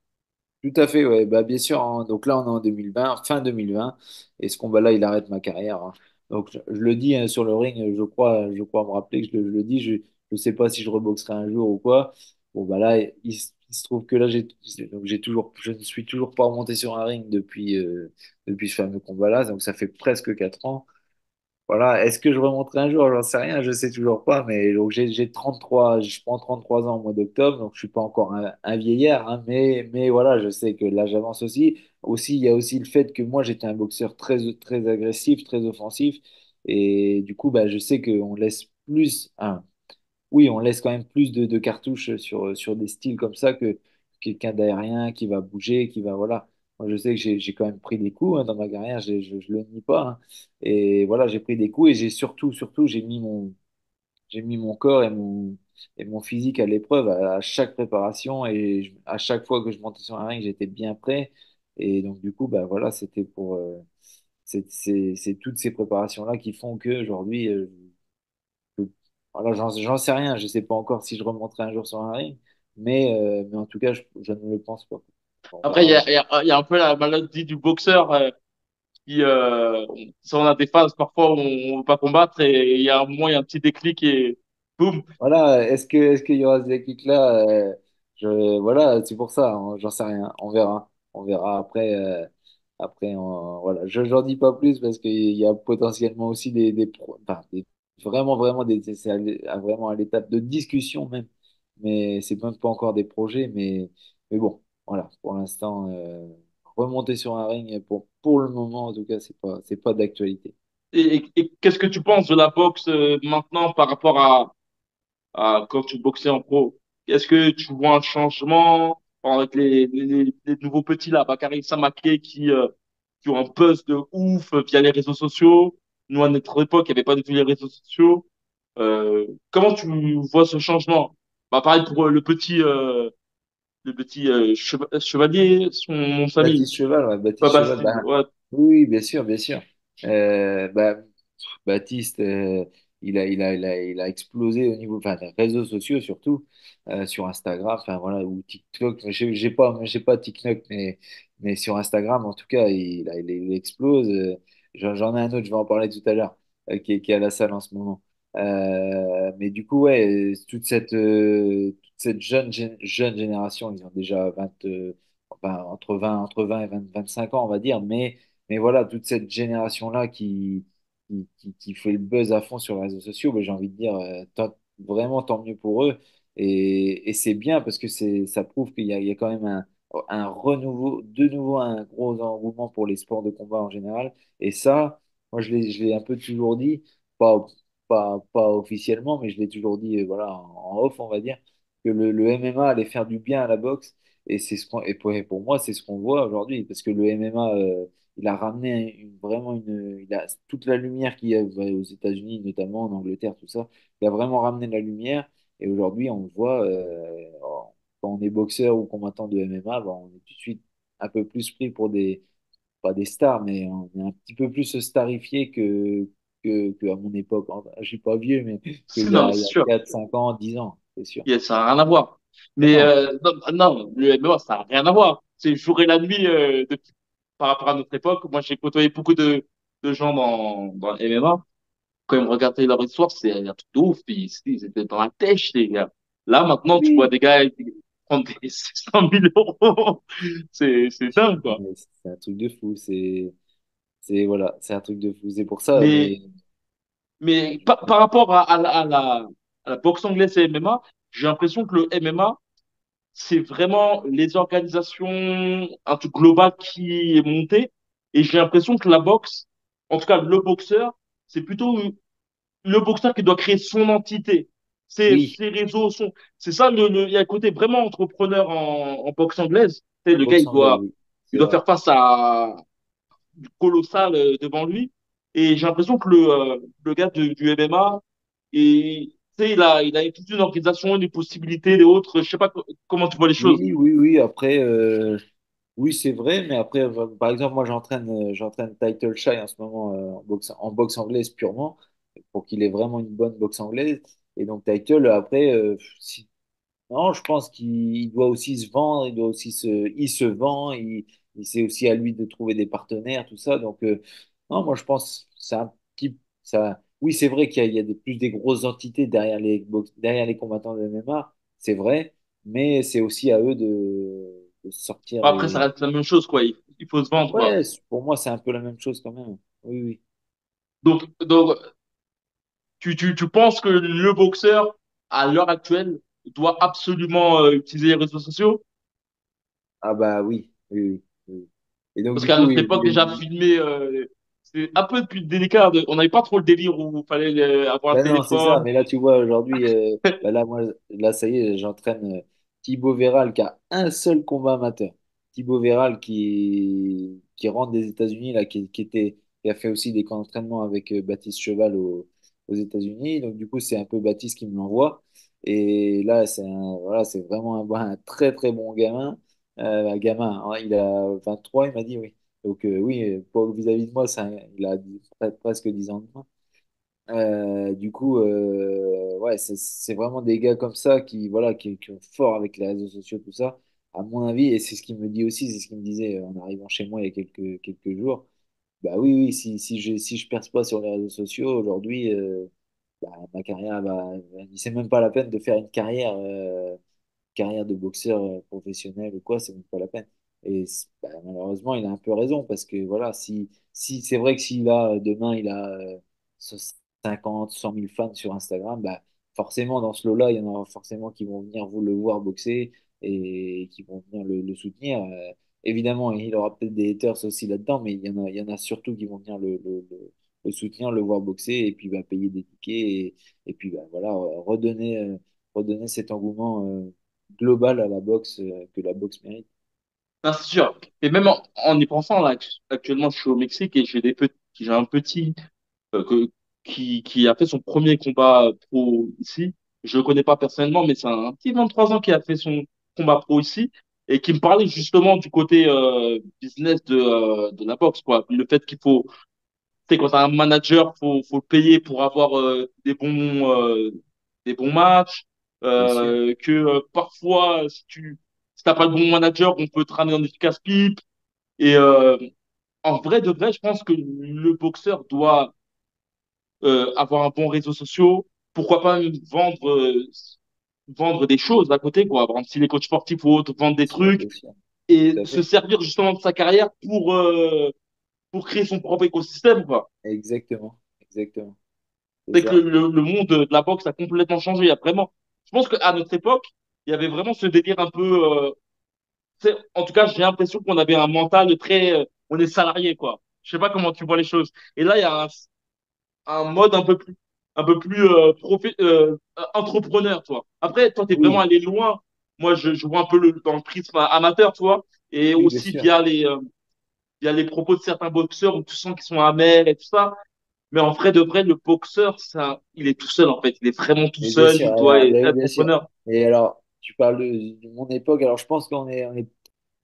Tout à fait, ouais. Bah, bien sûr, hein. Donc là, on est en 2020, fin 2020, et ce combat-là, il arrête ma carrière, hein. Donc, je le dis hein, sur le ring, je crois me rappeler que je le dis. Je ne sais pas si je reboxerai un jour ou quoi. Bon, bah là, il se trouve que là, je ne suis toujours pas remonté sur un ring depuis ce fameux combat-là. Donc, ça fait presque 4 ans. Voilà, est-ce que je remonterai un jour? J'en sais rien, je sais toujours pas, mais donc j'ai 33, je prends 33 ans au mois d'octobre, donc je suis pas encore un vieillard, hein, mais voilà, je sais que l'âge avance aussi. Aussi, il y a aussi le fait que moi j'étais un boxeur très agressif, très offensif, et du coup, bah, je sais qu'on laisse plus, hein, oui, on laisse quand même plus de cartouches sur des styles comme ça que quelqu'un d'aérien qui va bouger, qui va, voilà. Moi, je sais que j'ai quand même pris des coups hein, dans ma carrière, je le nie pas, hein. Et voilà, j'ai pris des coups et j'ai surtout, j'ai mis mon corps et mon physique à l'épreuve à chaque préparation et à chaque fois que je montais sur un ring, j'étais bien prêt. Et donc, du coup, bah, voilà, c'était c'est toutes ces préparations-là qui font qu'aujourd'hui, voilà, j'en sais rien, je sais pas encore si je remonterai un jour sur un ring, mais en tout cas, je ne le pense pas. On Après, verra bien. il y a un peu la maladie du boxeur qui, on a des phases parfois où on ne veut pas combattre et il y a un moment, il y a un petit déclic et boum. Voilà, est-ce qu'il y aura ce déclic-là? Voilà, c'est pour ça, hein, j'en sais rien, on verra après. Après, voilà, j'en dis pas plus parce qu'il y a potentiellement aussi enfin, vraiment vraiment à l'étape de discussion même, mais c'est même pas encore des projets, mais bon, voilà, pour l'instant, remonter sur un ring pour le moment en tout cas, c'est pas d'actualité. Et qu'est-ce que tu penses de la boxe maintenant par rapport à quand tu boxais en pro? Est-ce que tu vois un changement avec les nouveaux petits là, Bakary Samaké qui ont un buzz de ouf via les réseaux sociaux? Nous, à notre époque, il n'y avait pas du tout les réseaux sociaux. Comment tu vois ce changement? Bah, pareil pour le petit chevalier, son nom de famille. Baptiste Cheval, ouais, Pas Baptiste Cheval, Bastille, bah, ouais. oui, bien sûr, bien sûr. Bah, Baptiste, il a explosé au niveau, enfin, des réseaux sociaux surtout, sur Instagram, enfin voilà, ou TikTok. J'ai pas TikTok, mais sur Instagram, en tout cas, il explose. J'en ai un autre, je vais en parler tout à l'heure, qui est à la salle en ce moment. Mais du coup, ouais, toute cette jeune génération, ils ont déjà 20, enfin, entre 20 et 25 ans, on va dire, mais voilà, toute cette génération-là qui fait le buzz à fond sur les réseaux sociaux, ben, j'ai envie de dire, vraiment tant mieux pour eux. Et c'est bien parce que ça prouve il y a quand même un renouveau, de nouveau un gros engouement pour les sports de combat en général. Et ça, moi, je l'ai un peu toujours dit, pas, pas officiellement, mais je l'ai toujours dit, voilà, en off, on va dire, que le MMA allait faire du bien à la boxe. Et pour moi, c'est ce qu'on voit aujourd'hui, parce que le MMA, il a ramené il a toute la lumière qu'il y a aux États-Unis, notamment en Angleterre, tout ça. Il a vraiment ramené la lumière. Et aujourd'hui, on voit, quand on est boxeur ou combattant de MMA, ben, on est tout de suite un peu plus pris pour pas des stars, mais on est un petit peu plus starifié que à mon époque. Enfin, je suis pas vieux, mais Non, il c'est y a sûr. 4 5 ans, 10 ans, c'est sûr. Ça n'a rien à voir. Mais Mais non, non, non, le MMA, ça n'a rien à voir. C'est le jour et la nuit par rapport à notre époque. Moi, j'ai côtoyé beaucoup de gens dans le MMA. Quand ils me regardaient leur histoire, c'est un truc de ouf. Ils étaient dans la têche, les gars. Là, maintenant, tu vois oui. des gars qui prennent des 100 000 euros. C'est dingue, quoi. Mais c'est un truc de fou. Voilà, c'est un truc de fou. C'est pour ça, Mais, mais par rapport à la boxe anglaise et MMA, j'ai l'impression que le MMA, c'est vraiment les organisations, un truc global qui est monté. Et j'ai l'impression que la boxe, en tout cas le boxeur, c'est plutôt le boxeur qui doit créer son entité. oui, Ses réseaux sont. C'est ça, il y a un côté vraiment entrepreneur en boxe anglaise. Tu sais, le gars, boxe anglaise, oui, il c'est doit vrai. faire face à du colossal devant lui. Et j'ai l'impression que le gars du MMA, et, tu sais, il a toute une organisation, des possibilités, des autres. Je sais pas comment tu vois les choses. Oui, oui, oui. Après, oui, c'est vrai, mais après, par exemple, moi, j'entraîne Title Shy en ce moment en boxe anglaise purement, pour qu'il ait vraiment une bonne boxe anglaise. Et donc, Title, après, non, je pense qu'il doit aussi se vendre, il se vend, c'est aussi à lui de trouver des partenaires, tout ça. Donc, non, moi, je pense, que c'est un petit, ça, oui, c'est vrai qu'il y a plus des grosses entités derrière les combattants de MMA, c'est vrai, mais c'est aussi à eux de sortir Après, ça les. reste la même chose, quoi. Il faut se vendre, quoi. Ouais, pour moi, c'est un peu la même chose quand même. Oui, oui. Donc, tu penses que le boxeur, à l'heure actuelle, doit absolument utiliser les réseaux sociaux? Ah bah oui, oui, oui, oui. Et donc, Parce du qu'à coup, notre époque, déjà filmé, c'est un peu plus délicat. On n'avait pas trop le délire où il fallait avoir un ben non, c'est ça. téléphone. Mais là, tu vois, aujourd'hui, ben là, moi, là, ça y est, j'entraîne Thibaut Véral qui a un seul combat amateur. Thibaut Véral qui rentre des États-Unis, là, qui a fait aussi des camps d'entraînement avec Baptiste Cheval aux États-Unis. Donc, du coup, c'est un peu Baptiste qui me l'envoie. Et là, voilà, c'est vraiment un très, très bon gamin. Un gamin, hein, il a 23, il m'a dit, oui. Donc, oui, vis-à-vis de moi, il a presque 10 ans de moins. Du coup, ouais, c'est vraiment des gars comme ça qui, voilà, qui ont fort avec les réseaux sociaux, tout ça, à mon avis, et c'est ce qu'il me dit aussi, c'est ce qu'il me disait en arrivant chez moi il y a quelques jours. Bah oui, oui, si je perce pas sur les réseaux sociaux aujourd'hui, bah, ma carrière, bah, c'est même pas la peine de faire une carrière de boxeur professionnel ou quoi, c'est même pas la peine. Et bah, malheureusement, il a un peu raison parce que voilà, si c'est vrai que s'il a demain, il a 50, 100 000 fans sur Instagram, bah, forcément, dans ce lot-là, il y en aura forcément qui vont venir vous le voir boxer et qui vont venir le soutenir. Évidemment, il aura peut-être des haters aussi là-dedans, mais il y en a surtout qui vont venir le soutenir, le voir boxer et puis bah, payer des tickets et puis bah, voilà, redonner cet engouement global à la boxe que la boxe mérite. Non, c'est sûr. Et même en y pensant, là, actuellement, je suis au Mexique et j'ai un petit qui a fait son premier combat pro ici. Je le connais pas personnellement, mais c'est un petit 23 ans qui a fait son combat pro ici et qui me parlait justement du côté business de la boxe, quoi. Le fait qu'il faut, tu sais, quand t'as un manager, faut le payer pour avoir des bons matchs. Bien sûr. Que parfois, si t'as pas le bon manager, on peut te ramener dans des casse-pipe. Et en vrai de vrai, je pense que le boxeur doit avoir un bon réseau social, pourquoi pas même vendre des choses à côté, quoi. Par exemple, si les coachs sportifs ou autres vendent des trucs Bien sûr. et Tout à se fait. servir justement de sa carrière pour créer son propre écosystème, quoi. Exactement. Exactement. C'est C'est que ça. le monde de la boxe a complètement changé. Il y a vraiment, je pense qu'à notre époque, il y avait vraiment ce délire un peu, en tout cas, j'ai l'impression qu'on avait un mental très, on est salarié, quoi. Je sais pas comment tu vois les choses. Et là, il y a un mode un peu plus entrepreneur, toi. Après, toi, tu es vraiment Oui, allé loin. Moi, je vois un peu dans le prisme amateur, tu vois, et oui, bien aussi sûr. via les propos de certains boxeurs où tu sens qu'ils sont amers et tout ça. Mais en vrai de vrai, le boxeur, ça, il est tout seul, en fait. Il est vraiment tout Mais bien seul. sûr, Il doit alors, être bien sûr. entrepreneur. Et alors, tu parles de mon époque. Alors, je pense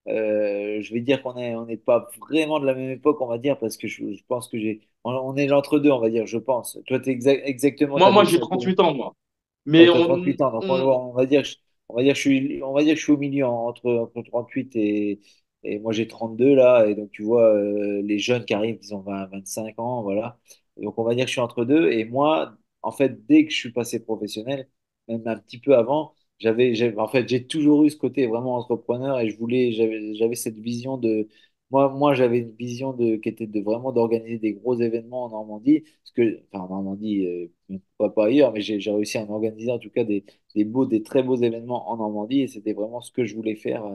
je vais dire on n'est pas vraiment de la même époque, on va dire, parce que je pense que on est l'entre-deux, on va dire, je pense. Toi, exactement, Moi, t'as moi, boxé j'ai à quel 38 ans, moi. Ouais, Mais t'as 38 ans, donc on, on va dire, on va dire que je suis au milieu entre 38 et moi j'ai 32 là, et donc tu vois, les jeunes qui arrivent, ils ont 25 ans, voilà. Donc on va dire que je suis entre deux, et moi, en fait, dès que je suis passé professionnel, même un petit peu avant, en fait, j'ai toujours eu ce côté vraiment entrepreneur et j'avais cette vision moi, j'avais une vision qui était de vraiment d'organiser des gros événements en Normandie, parce que, enfin, en Normandie, pas ailleurs, mais j'ai réussi à en organiser en tout cas des très beaux événements en Normandie, et c'était vraiment ce que je voulais faire,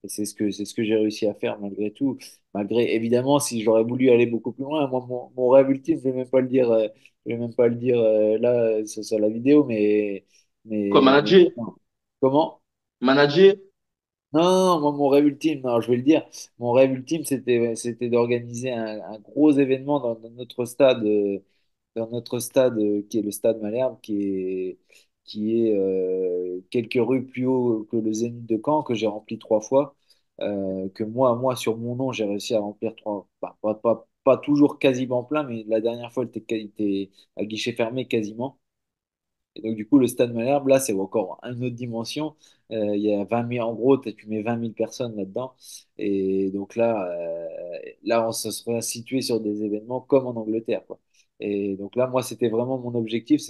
et c'est ce que j'ai réussi à faire malgré tout. Malgré, évidemment, si j'aurais voulu aller beaucoup plus loin, moi, mon rêve ultime, je vais même pas le dire, je vais même pas le dire là sur la vidéo, quoi, mais manager, non. Comment? manager. Non, non, non, moi, mon rêve ultime, non, je vais le dire, mon rêve ultime, c'était d'organiser un gros événement dans notre stade, qui est le stade Malherbe, qui est quelques rues plus haut que le Zénith de Caen, que j'ai rempli 3 fois, que moi, sur mon nom, j'ai réussi à remplir trois, pas toujours quasiment plein, mais la dernière fois, il était à guichet fermé quasiment. Et donc, du coup, le stade Malherbe, là, c'est encore une autre dimension. Il y a 20 000, en gros, tu mets 20 000 personnes là-dedans. Et donc là, on se serait situé sur des événements comme en Angleterre, quoi. Et donc là, moi, c'était vraiment mon objectif.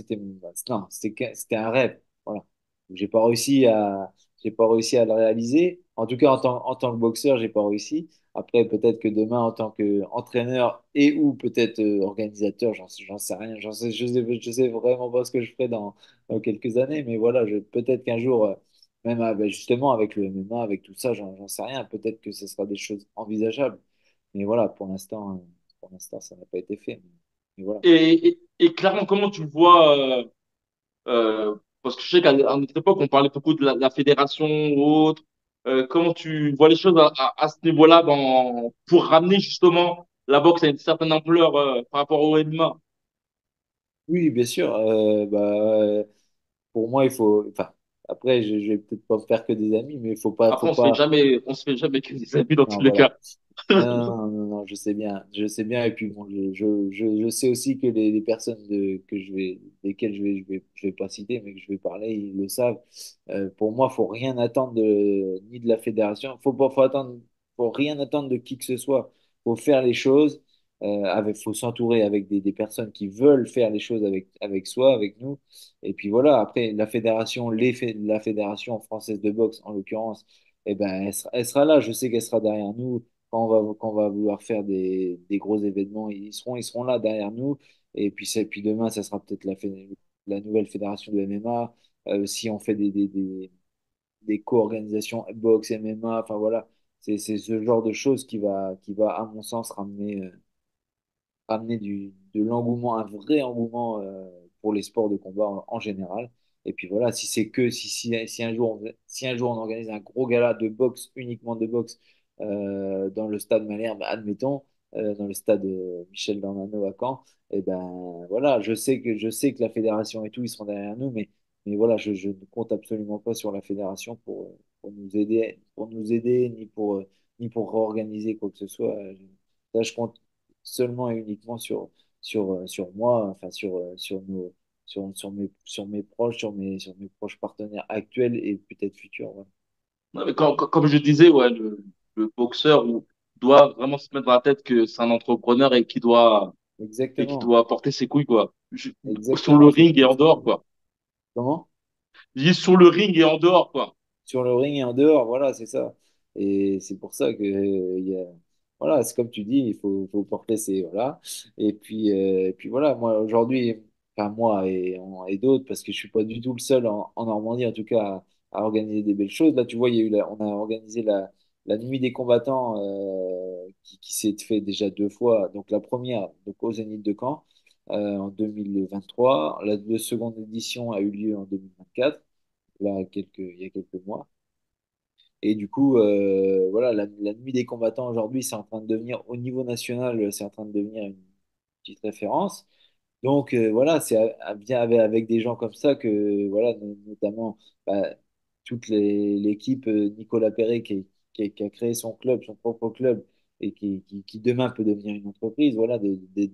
Non, c'était un rêve. Voilà. J'ai pas réussi à, j'ai pas réussi à le réaliser. En tout cas, en tant que boxeur, j'ai pas réussi. Après, peut-être que demain, en tant qu'entraîneur et ou peut-être organisateur, j'en sais rien. Je sais vraiment pas ce que je ferai dans quelques années. Mais voilà, peut-être qu'un jour, même ben, justement avec le MMA, avec tout ça, j'en sais rien. Peut-être que ce sera des choses envisageables. Mais voilà, pour l'instant, ça n'a pas été fait. Mais voilà. Et clairement, comment tu vois, parce que je sais qu'à notre époque, on parlait beaucoup de la fédération ou autre. Comment tu vois les choses à ce niveau-là pour ramener justement la boxe à une certaine ampleur par rapport au MMA? Oui, bien sûr. Pour moi, il faut. Enfin, après, je vais peut-être pas faire que des amis, mais il faut Après, pas. on se fait jamais que des amis dans Non, tous les voilà. cas. Non, non, non, non, je sais bien, et puis bon, je sais aussi que les personnes desquelles je vais pas citer, mais que je vais parler, ils le savent. Pour moi, faut rien attendre ni de la fédération, faut rien attendre de qui que ce soit. Faut faire les choses, faut s'entourer avec des personnes qui veulent faire les choses avec soi, avec nous. Et puis voilà, après, la fédération française de boxe, en l'occurrence, eh ben, elle sera là. Je sais qu'elle sera derrière nous quand on va vouloir faire des gros événements, ils seront là derrière nous. Et puis demain, ça sera peut-être la nouvelle fédération de MMA. Si on fait des co-organisations boxe, MMA, enfin voilà, c'est ce genre de choses qui va, à mon sens, ramener de l'engouement, un vrai engouement pour les sports de combat en général. Et puis voilà, si un jour on organise un gros gala de boxe, uniquement de boxe, dans le stade Malherbe, admettons, dans le stade Michel Dornano à Caen, et ben voilà, je sais que la fédération et tout, ils seront derrière nous, mais voilà, je ne compte absolument pas sur la fédération pour nous aider, ni pour réorganiser quoi que ce soit. Ça, je compte seulement et uniquement sur moi, enfin sur mes proches, sur mes proches partenaires actuels et peut-être futurs. Voilà. Ouais, mais comme je disais, ouais, le boxeur doit vraiment se mettre dans la tête que c'est un entrepreneur et qui Exactement, doit porter ses couilles, quoi. Sur le exactement, ring et c'est en ce que je dehors, dis. quoi. Comment? Je dis sur le ring et en dehors, quoi. Sur le ring et en dehors, voilà, c'est ça. Et c'est pour ça que voilà, c'est comme tu dis, il faut porter ses voilà. Et puis voilà, moi aujourd'hui, enfin moi et d'autres, parce que je suis pas du tout le seul en Normandie, en tout cas, à organiser des belles choses. Là, tu vois, on a organisé la nuit des combattants qui s'est fait déjà 2 fois. Donc la première, donc au Zénith de Caen en 2023. La seconde édition a eu lieu en 2024 là, il y a quelques mois. Et du coup, voilà, la nuit des combattants aujourd'hui, c'est en train de devenir, au niveau national, c'est en train de devenir une petite référence. Donc voilà, c'est bien avec des gens comme ça que, voilà, notamment bah, l'équipe Nicolas Perret qui a créé son club, son propre club, et qui demain peut devenir une entreprise, voilà,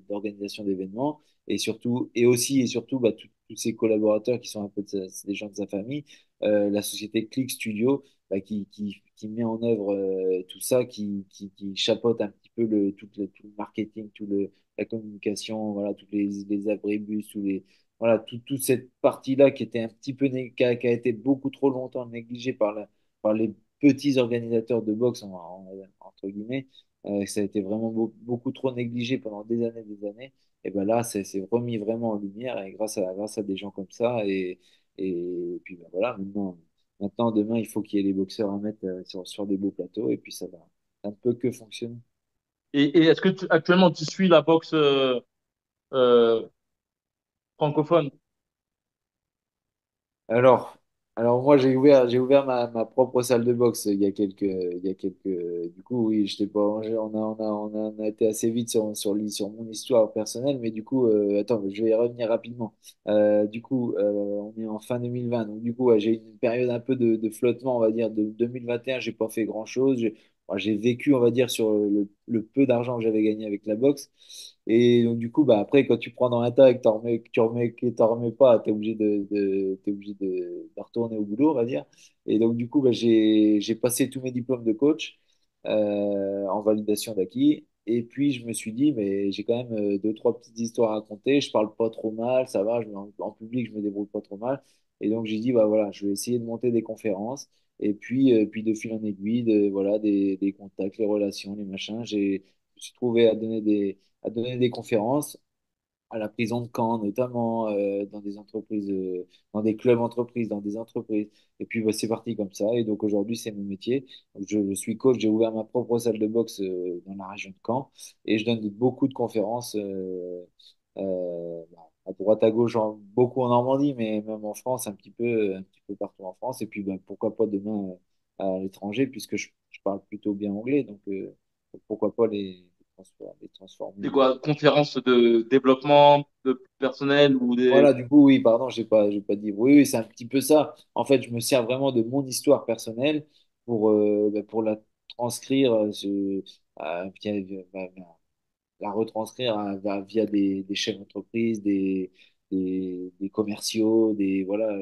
d'organisation d'événements, et surtout bah, tous ses collaborateurs qui sont un peu c'est des gens de sa famille, la société Click Studio bah, qui met en œuvre tout ça, qui chapeaute un petit peu tout le marketing, la communication, voilà, tous les abribus, voilà, toute cette partie-là qui était un petit peu, qui a été beaucoup trop longtemps négligée par les petits organisateurs de boxe, entre guillemets. Ça a été vraiment beaucoup trop négligé pendant des années. Et ben là, c'est remis vraiment en lumière et grâce à des gens comme ça. Et puis ben voilà, maintenant, demain, il faut qu'il y ait les boxeurs à mettre sur des beaux plateaux et puis ça ne peut que fonctionner. Et est-ce que actuellement tu suis la boxe euh, francophone? Alors, Alors moi j'ai ouvert ma propre salle de boxe du coup oui je t'ai pas on a été assez vite sur mon histoire personnelle mais du coup attends je vais y revenir rapidement. Du coup on est en fin 2020 donc du coup ouais, j'ai eu une période un peu de flottement on va dire de 2021 j'ai pas fait grand-chose j'ai vécu on va dire sur le peu d'argent que j'avais gagné avec la boxe et donc du coup bah après quand tu prends dans un tas et que t'en remets pas t'es obligé de retourner au boulot, on va dire. Et donc, du coup, bah, j'ai passé tous mes diplômes de coach en validation d'acquis. Et puis, je me suis dit, mais j'ai quand même deux, trois petites histoires à raconter. Je parle pas trop mal, ça va. En public, je me débrouille pas trop mal. Et donc, j'ai dit, bah voilà, je vais essayer de monter des conférences. Et puis de fil en aiguille, voilà, des contacts, les relations, les machins. Je me suis trouvé à donner des conférences à la prison de Caen, notamment dans des entreprises, dans des clubs entreprises, dans des entreprises. Et puis bah, c'est parti comme ça. Et donc aujourd'hui, c'est mon métier. Donc, je suis coach, j'ai ouvert ma propre salle de boxe dans la région de Caen et je donne beaucoup de conférences à droite, à gauche, beaucoup en Normandie, mais même en France, un petit peu partout en France. Et puis bah, pourquoi pas demain à l'étranger, puisque je parle plutôt bien anglais. Donc pourquoi pas les C'est transformer. quoi, conférence de développement de personnel ou des... Voilà, du coup, oui, pardon, j'ai pas dit. Oui, oui, c'est un petit peu ça. En fait, je me sers vraiment de mon histoire personnelle pour la transcrire la retranscrire via des chefs d'entreprise, des commerciaux, voilà.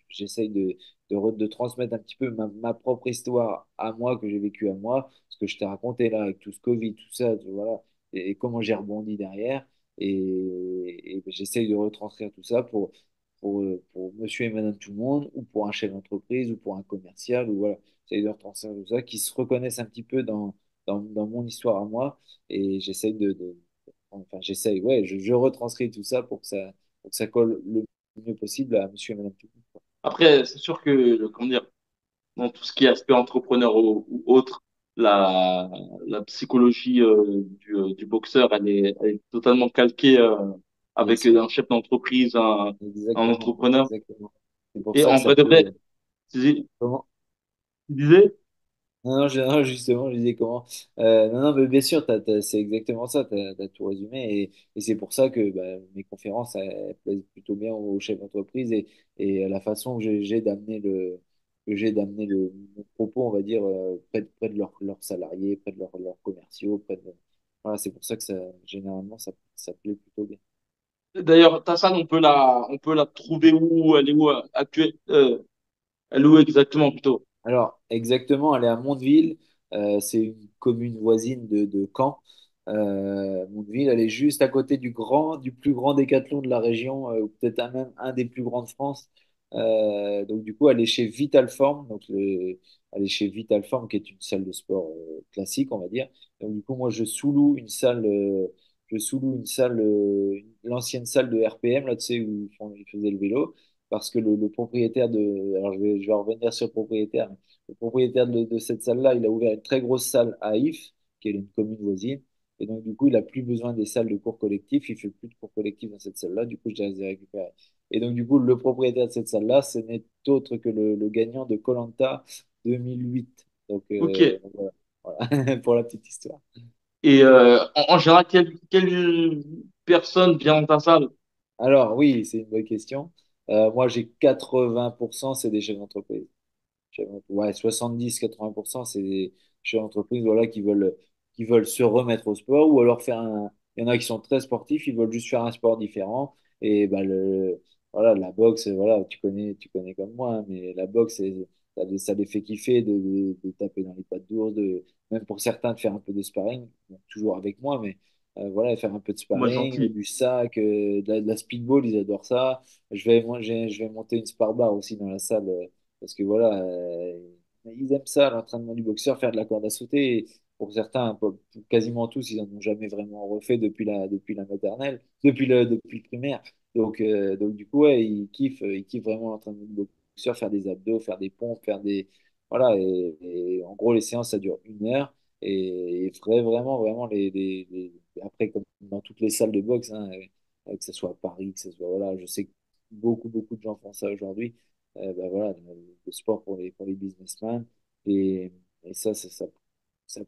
J'essaye de transmettre un petit peu ma propre histoire à moi, que j'ai vécu à moi, ce que je t'ai raconté là, avec tout ce Covid, tout ça, voilà, et comment j'ai rebondi derrière. Et ben, j'essaye de retranscrire tout ça pour monsieur et madame tout le monde, ou pour un chef d'entreprise, ou pour un commercial, ou voilà. J'essaye de retranscrire tout ça, qui se reconnaissent un petit peu dans mon histoire à moi et enfin, j'essaye, ouais, je retranscris tout ça pour que ça colle le mieux possible à monsieur et madame tout le monde, quoi. Après, c'est sûr que, comment dire, dans tout ce qui est aspect entrepreneur ou autre, la psychologie du boxeur, elle est totalement calquée Bien avec sûr, un chef d'entreprise, un exactement, entrepreneur. exactement. C'est pour Et ça que en ça vrai de plaît. vrai, tu Comment? tu disais, Non, non, non, justement, je disais comment. Non, non, mais bien sûr, c'est exactement ça, tu as tout résumé. Et c'est pour ça que bah, mes conférences, elles plaisent plutôt bien aux chefs d'entreprise et à la façon que j'ai d'amener mon propos, on va dire, près de leurs salariés, près de leurs commerciaux, voilà, c'est pour ça que généralement, ça plaît plutôt bien. d'ailleurs, ta salle, on peut la trouver où, elle est où actuelle, elle est où exactement plutôt? Alors, exactement, elle est à Mondeville. C'est une commune voisine de Caen. Mondeville, elle est juste à côté du plus grand décathlon de la région, ou peut-être même un des plus grands de France. Donc, du coup, elle est chez Vitalform. Elle est chez Vitalform, qui est une salle de sport classique, on va dire. Donc, du coup, moi, je sous-loue une salle, l'ancienne salle de RPM, là, tu sais, où ils faisaient le vélo parce que le propriétaire alors je vais revenir sur le propriétaire, mais le propriétaire de cette salle-là, il a ouvert une très grosse salle à If, qui est une commune voisine, et donc du coup, il a plus besoin des salles de cours collectifs, il fait plus de cours collectifs dans cette salle-là, du coup, je les ai récupérés. Et donc du coup, le propriétaire de cette salle-là, ce n'est autre que le gagnant de koh 2008. Donc Ok. voilà, voilà. Pour la petite histoire. Et en général, quelle personne vient dans ta salle? Alors oui, c'est une bonne question. Moi, j'ai 80%, c'est des chefs d'entreprise. Ouais, 70-80%, c'est des chefs d'entreprise voilà, qui veulent se remettre au sport ou alors faire un. Il y en a qui sont très sportifs, ils veulent juste faire un sport différent. Et bah, voilà, la boxe, voilà, tu connais comme moi, hein, mais la boxe, ça les fait kiffer de taper dans les pattes d'ours, même pour certains de faire un peu de sparring, bon, toujours avec moi, mais voilà, faire un peu de Moi, sparring, gentil. du sac, de la speedball, ils adorent ça. Je vais monter une spar bar aussi dans la salle. Parce que voilà, ils aiment ça, l'entraînement du boxeur, faire de la corde à sauter. Et pour certains, quasiment tous, ils en ont jamais vraiment refait depuis la maternelle, depuis le primaire. Donc du coup, ouais, ils kiffent vraiment l'entraînement du boxeur, faire des abdos, faire des pompes, voilà. Et en gros, les séances, ça dure 1 heure. Vraiment, vraiment, après, comme dans toutes les salles de boxe, hein, que ce soit à Paris, que ce soit, voilà, je sais que beaucoup de gens font ça aujourd'hui. bah voilà, le sport pour les businessmen. Et, et ça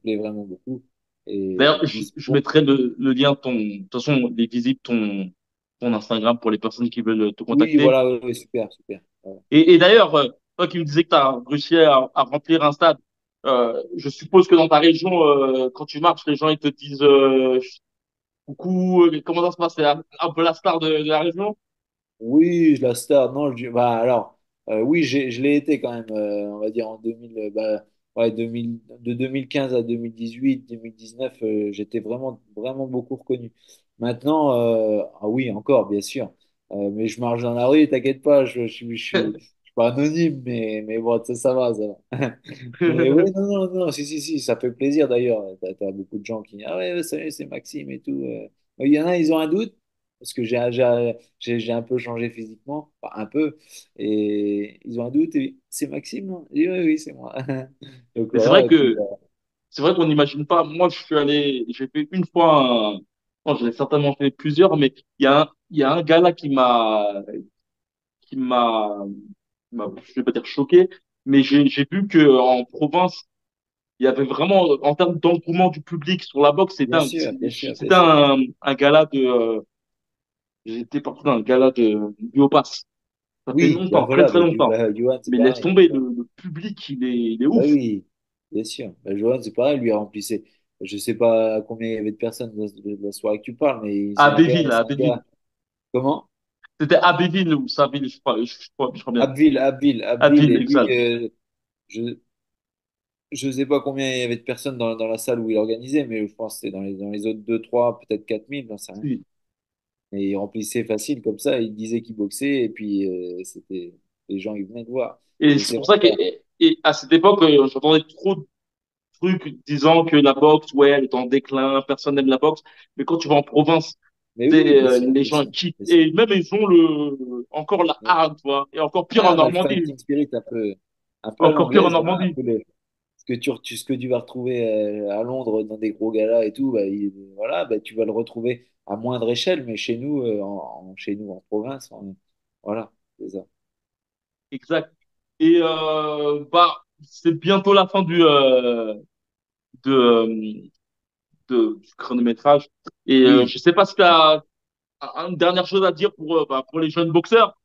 plaît vraiment beaucoup. Et D'ailleurs, je visiblement, mettrai le lien de de toute façon, les visites, ton Instagram pour les personnes qui veulent te oui, contacter. voilà, oui, super, super. Ouais. Et d'ailleurs, toi qui me disais que tu as réussi à remplir un stade, je suppose que dans ta région, quand tu marches, les gens ils te disent coucou, comment ça se passe? C'est un peu la star de la région? Oui, la star, non, bah alors, oui, je l'ai été quand même, on va dire en 2000, bah, ouais, 2000, de 2015 à 2018, 2019, j'étais vraiment, vraiment beaucoup reconnu. Maintenant, ah oui, encore, bien sûr. Mais je marche dans la rue, t'inquiète pas, je suis pas anonyme, mais bon, ça va, ça va. Mais oui, non, non, non, si, ça fait plaisir d'ailleurs. T'as beaucoup de gens qui disent, ah ouais, salut, c'est Maxime et tout. Il y en a, ils ont un doute, parce que j'ai un peu changé physiquement, enfin, un peu, et ils ont un doute, et c'est Maxime, non? Je dis, oui, oui, c'est moi. Donc Mais voilà, et puis, c'est vrai qu'on n'imagine pas. Moi, j'ai fait une fois non, j'en ai certainement fait plusieurs, mais il y a un gars là qui m'a, je vais pas dire choqué, mais j'ai vu que en province, il y avait vraiment, en termes d'engouement du public sur la boxe, c'est bien dingue. sûr, bien sûr, bien C'était sûr. un gala j'étais parti dans un gala du Haut Pass. Ça fait Oui, bah longtemps, très voilà, très bah, longtemps. Johan, c'est Mais laisse pareil. tomber, le public, il est Bah ouf. oui, bien sûr. Bah, Johan, c'est pareil, lui remplissait. Je sais pas combien il y avait de personnes de la soirée que tu parles, mais À c'est un Abbeville. gars. Comment? C'était Abbeville ou Saville, je crois bien. Abdil, Abbeville, et lui, exact. je, je sais pas combien il y avait de personnes dans la salle où il organisait, mais je pense que c'était dans les autres 2 3 peut-être 4000, j'en sais rien. Si. Et il remplissait facile comme ça, il disait qu'il boxait, et puis les gens, ils venaient de voir. Et Mais c'est c'est pour vrai ça que, et à cette époque, j'entendais trop de trucs disant que la boxe, ouais, elle est en déclin, personne n'aime la boxe. Mais quand tu vas en province, mais oui, bien sûr, les bien gens sûr, kiffent. bien sûr. Et même ils ont encore la Mais, hargne, tu vois. Et encore pire ouais, en on a le Normandie. fighting spirit un peu à Encore pire en l'anglaise, voilà, un Normandie. peu ce que tu vas retrouver à Londres dans des gros galas et tout, bah, voilà, bah, tu vas le retrouver à moindre échelle, mais chez nous, chez nous en province, voilà, c'est ça. Exact. Et bah, c'est bientôt la fin de, euh, du chronométrage. Et Oui. je sais pas si tu as une dernière chose à dire pour les jeunes boxeurs.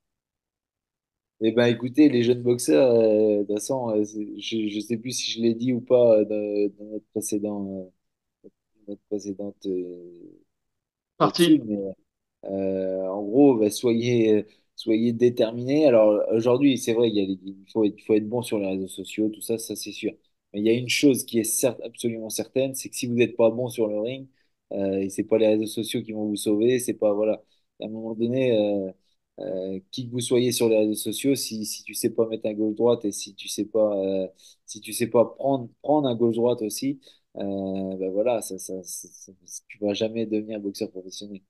Eh ben, écoutez, les jeunes boxeurs, de toute façon, je sais plus si je l'ai dit ou pas dans notre précédente Parti. là-dessus, mais en gros, bah, soyez déterminés. Alors aujourd'hui, c'est vrai, il faut être bon sur les réseaux sociaux, tout ça, ça c'est sûr. Mais il y a une chose qui est absolument certaine, c'est que si vous n'êtes pas bon sur le ring, et c'est pas les réseaux sociaux qui vont vous sauver, c'est pas voilà. À un moment donné, qui que vous soyez sur les réseaux sociaux, si tu sais pas mettre un gauche droite et si tu sais pas prendre un gauche droite aussi, ben voilà, tu vas jamais devenir boxeur professionnel.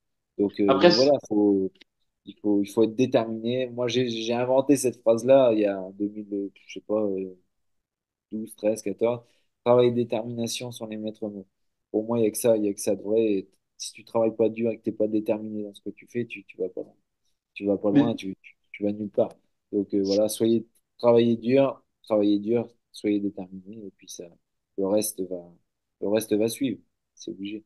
Après, Donc voilà, il faut être déterminé. Moi, j'ai inventé cette phrase-là il y a 2000, je sais pas, 12, 13, 14. Travail et détermination sont les maîtres mots. Pour moi, il y a que ça de vrai. Et si tu travailles pas dur et que t'es pas déterminé dans ce que tu fais, tu vas pas loin. Tu vas pas mais loin, tu vas nulle part. Donc voilà, travaillez dur, soyez déterminé, et puis ça, le reste va, le reste va suivre. C'est obligé.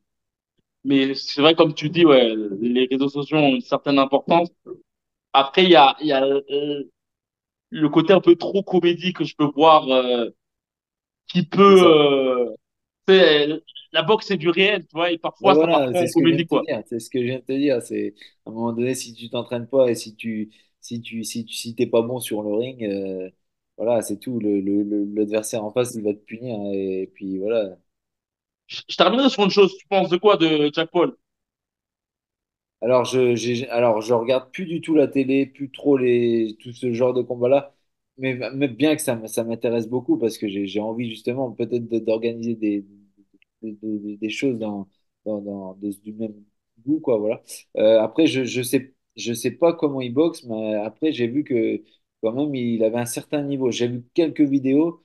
Mais c'est vrai, comme tu dis, ouais, les réseaux sociaux ont une certaine importance. Après, il y a le côté un peu trop comédie que je peux voir, qui C'est peut, ça. tu sais, la boxe, c'est du réel, tu vois, et Ben parfois, ça part voilà, trop c'est en ce que je viens de comédie, te quoi. dire. C'est ce que je viens de te dire. C'est à un moment donné, si tu t'entraînes pas et si t'es pas bon sur le ring, voilà, c'est tout. L'adversaire en face, il va te punir, hein, et puis voilà. Je terminerai sur une chose. Tu penses de quoi de Jack Paul? Alors, je regarde plus du tout la télé, plus trop tout ce genre de combat-là, mais bien que ça m'intéresse beaucoup parce que j'ai envie justement peut-être d'organiser des choses du même goût, quoi, voilà. Après, je sais pas comment il boxe, mais après, j'ai vu que quand même, il avait un certain niveau. J'ai vu quelques vidéos.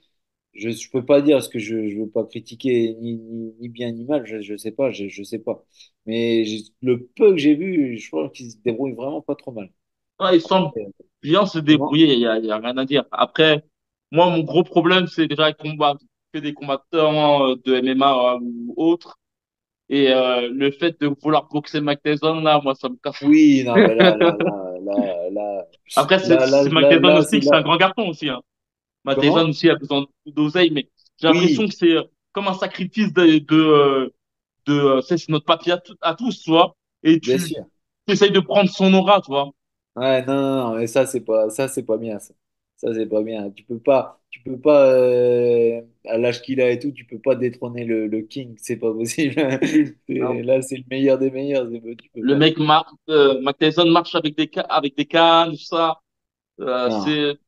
Je peux pas dire parce que je veux pas critiquer ni bien ni mal, je sais pas, je sais pas. Mais le peu que j'ai vu, je crois qu'il se débrouille vraiment pas trop mal. Ouais, il semble, Ouais, Bien se Comment? débrouiller, il y a rien à dire. Après, moi, mon gros problème, c'est déjà les combats, que des combattants de MMA ou autres. Et le fait de vouloir boxer Mike Tyson, là, moi, ça me casse. Oui, non, mais là, Après, c'est Mike Tyson aussi, c'est que c'est là. un grand garçon aussi. Hein. Mike Tyson Comment? aussi a besoin d'oseille, mais j'ai l'impression Oui, que c'est comme un sacrifice c'est notre papier à tous, tu vois. Et bien tu sûr. essayes de prendre son aura, tu vois. Ouais, non, non, non, mais ça, c'est pas bien, ça. Ça, c'est pas bien. Tu peux pas, à l'âge qu'il a et tout, tu peux pas détrôner le King, c'est pas possible. Alors, Là, c'est le meilleur des meilleurs, tu peux le pas. mec, Mike Tyson marche avec avec des cannes, tout ça. Non, C'est,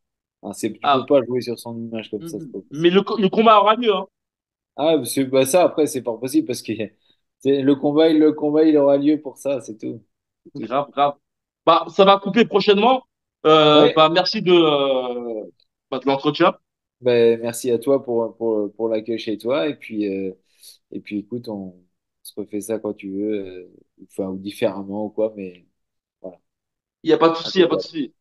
non, tu peux ah, pas jouer sur son image comme ça, c'est pas mais possible. le combat aura lieu, hein. Ah, bah ça, après, c'est pas possible parce que le combat, il aura lieu pour ça, c'est tout. C'est tout. Grave, grave. Bah, ça va couper prochainement. Ouais, Bah, merci de l'entretien. ben, merci à toi pour l'accueil chez toi. Et puis, écoute, on se refait ça quand tu veux, enfin, ou différemment ou quoi, mais voilà. Il n'y a pas de souci, il n'y a pas de Impeccable. souci.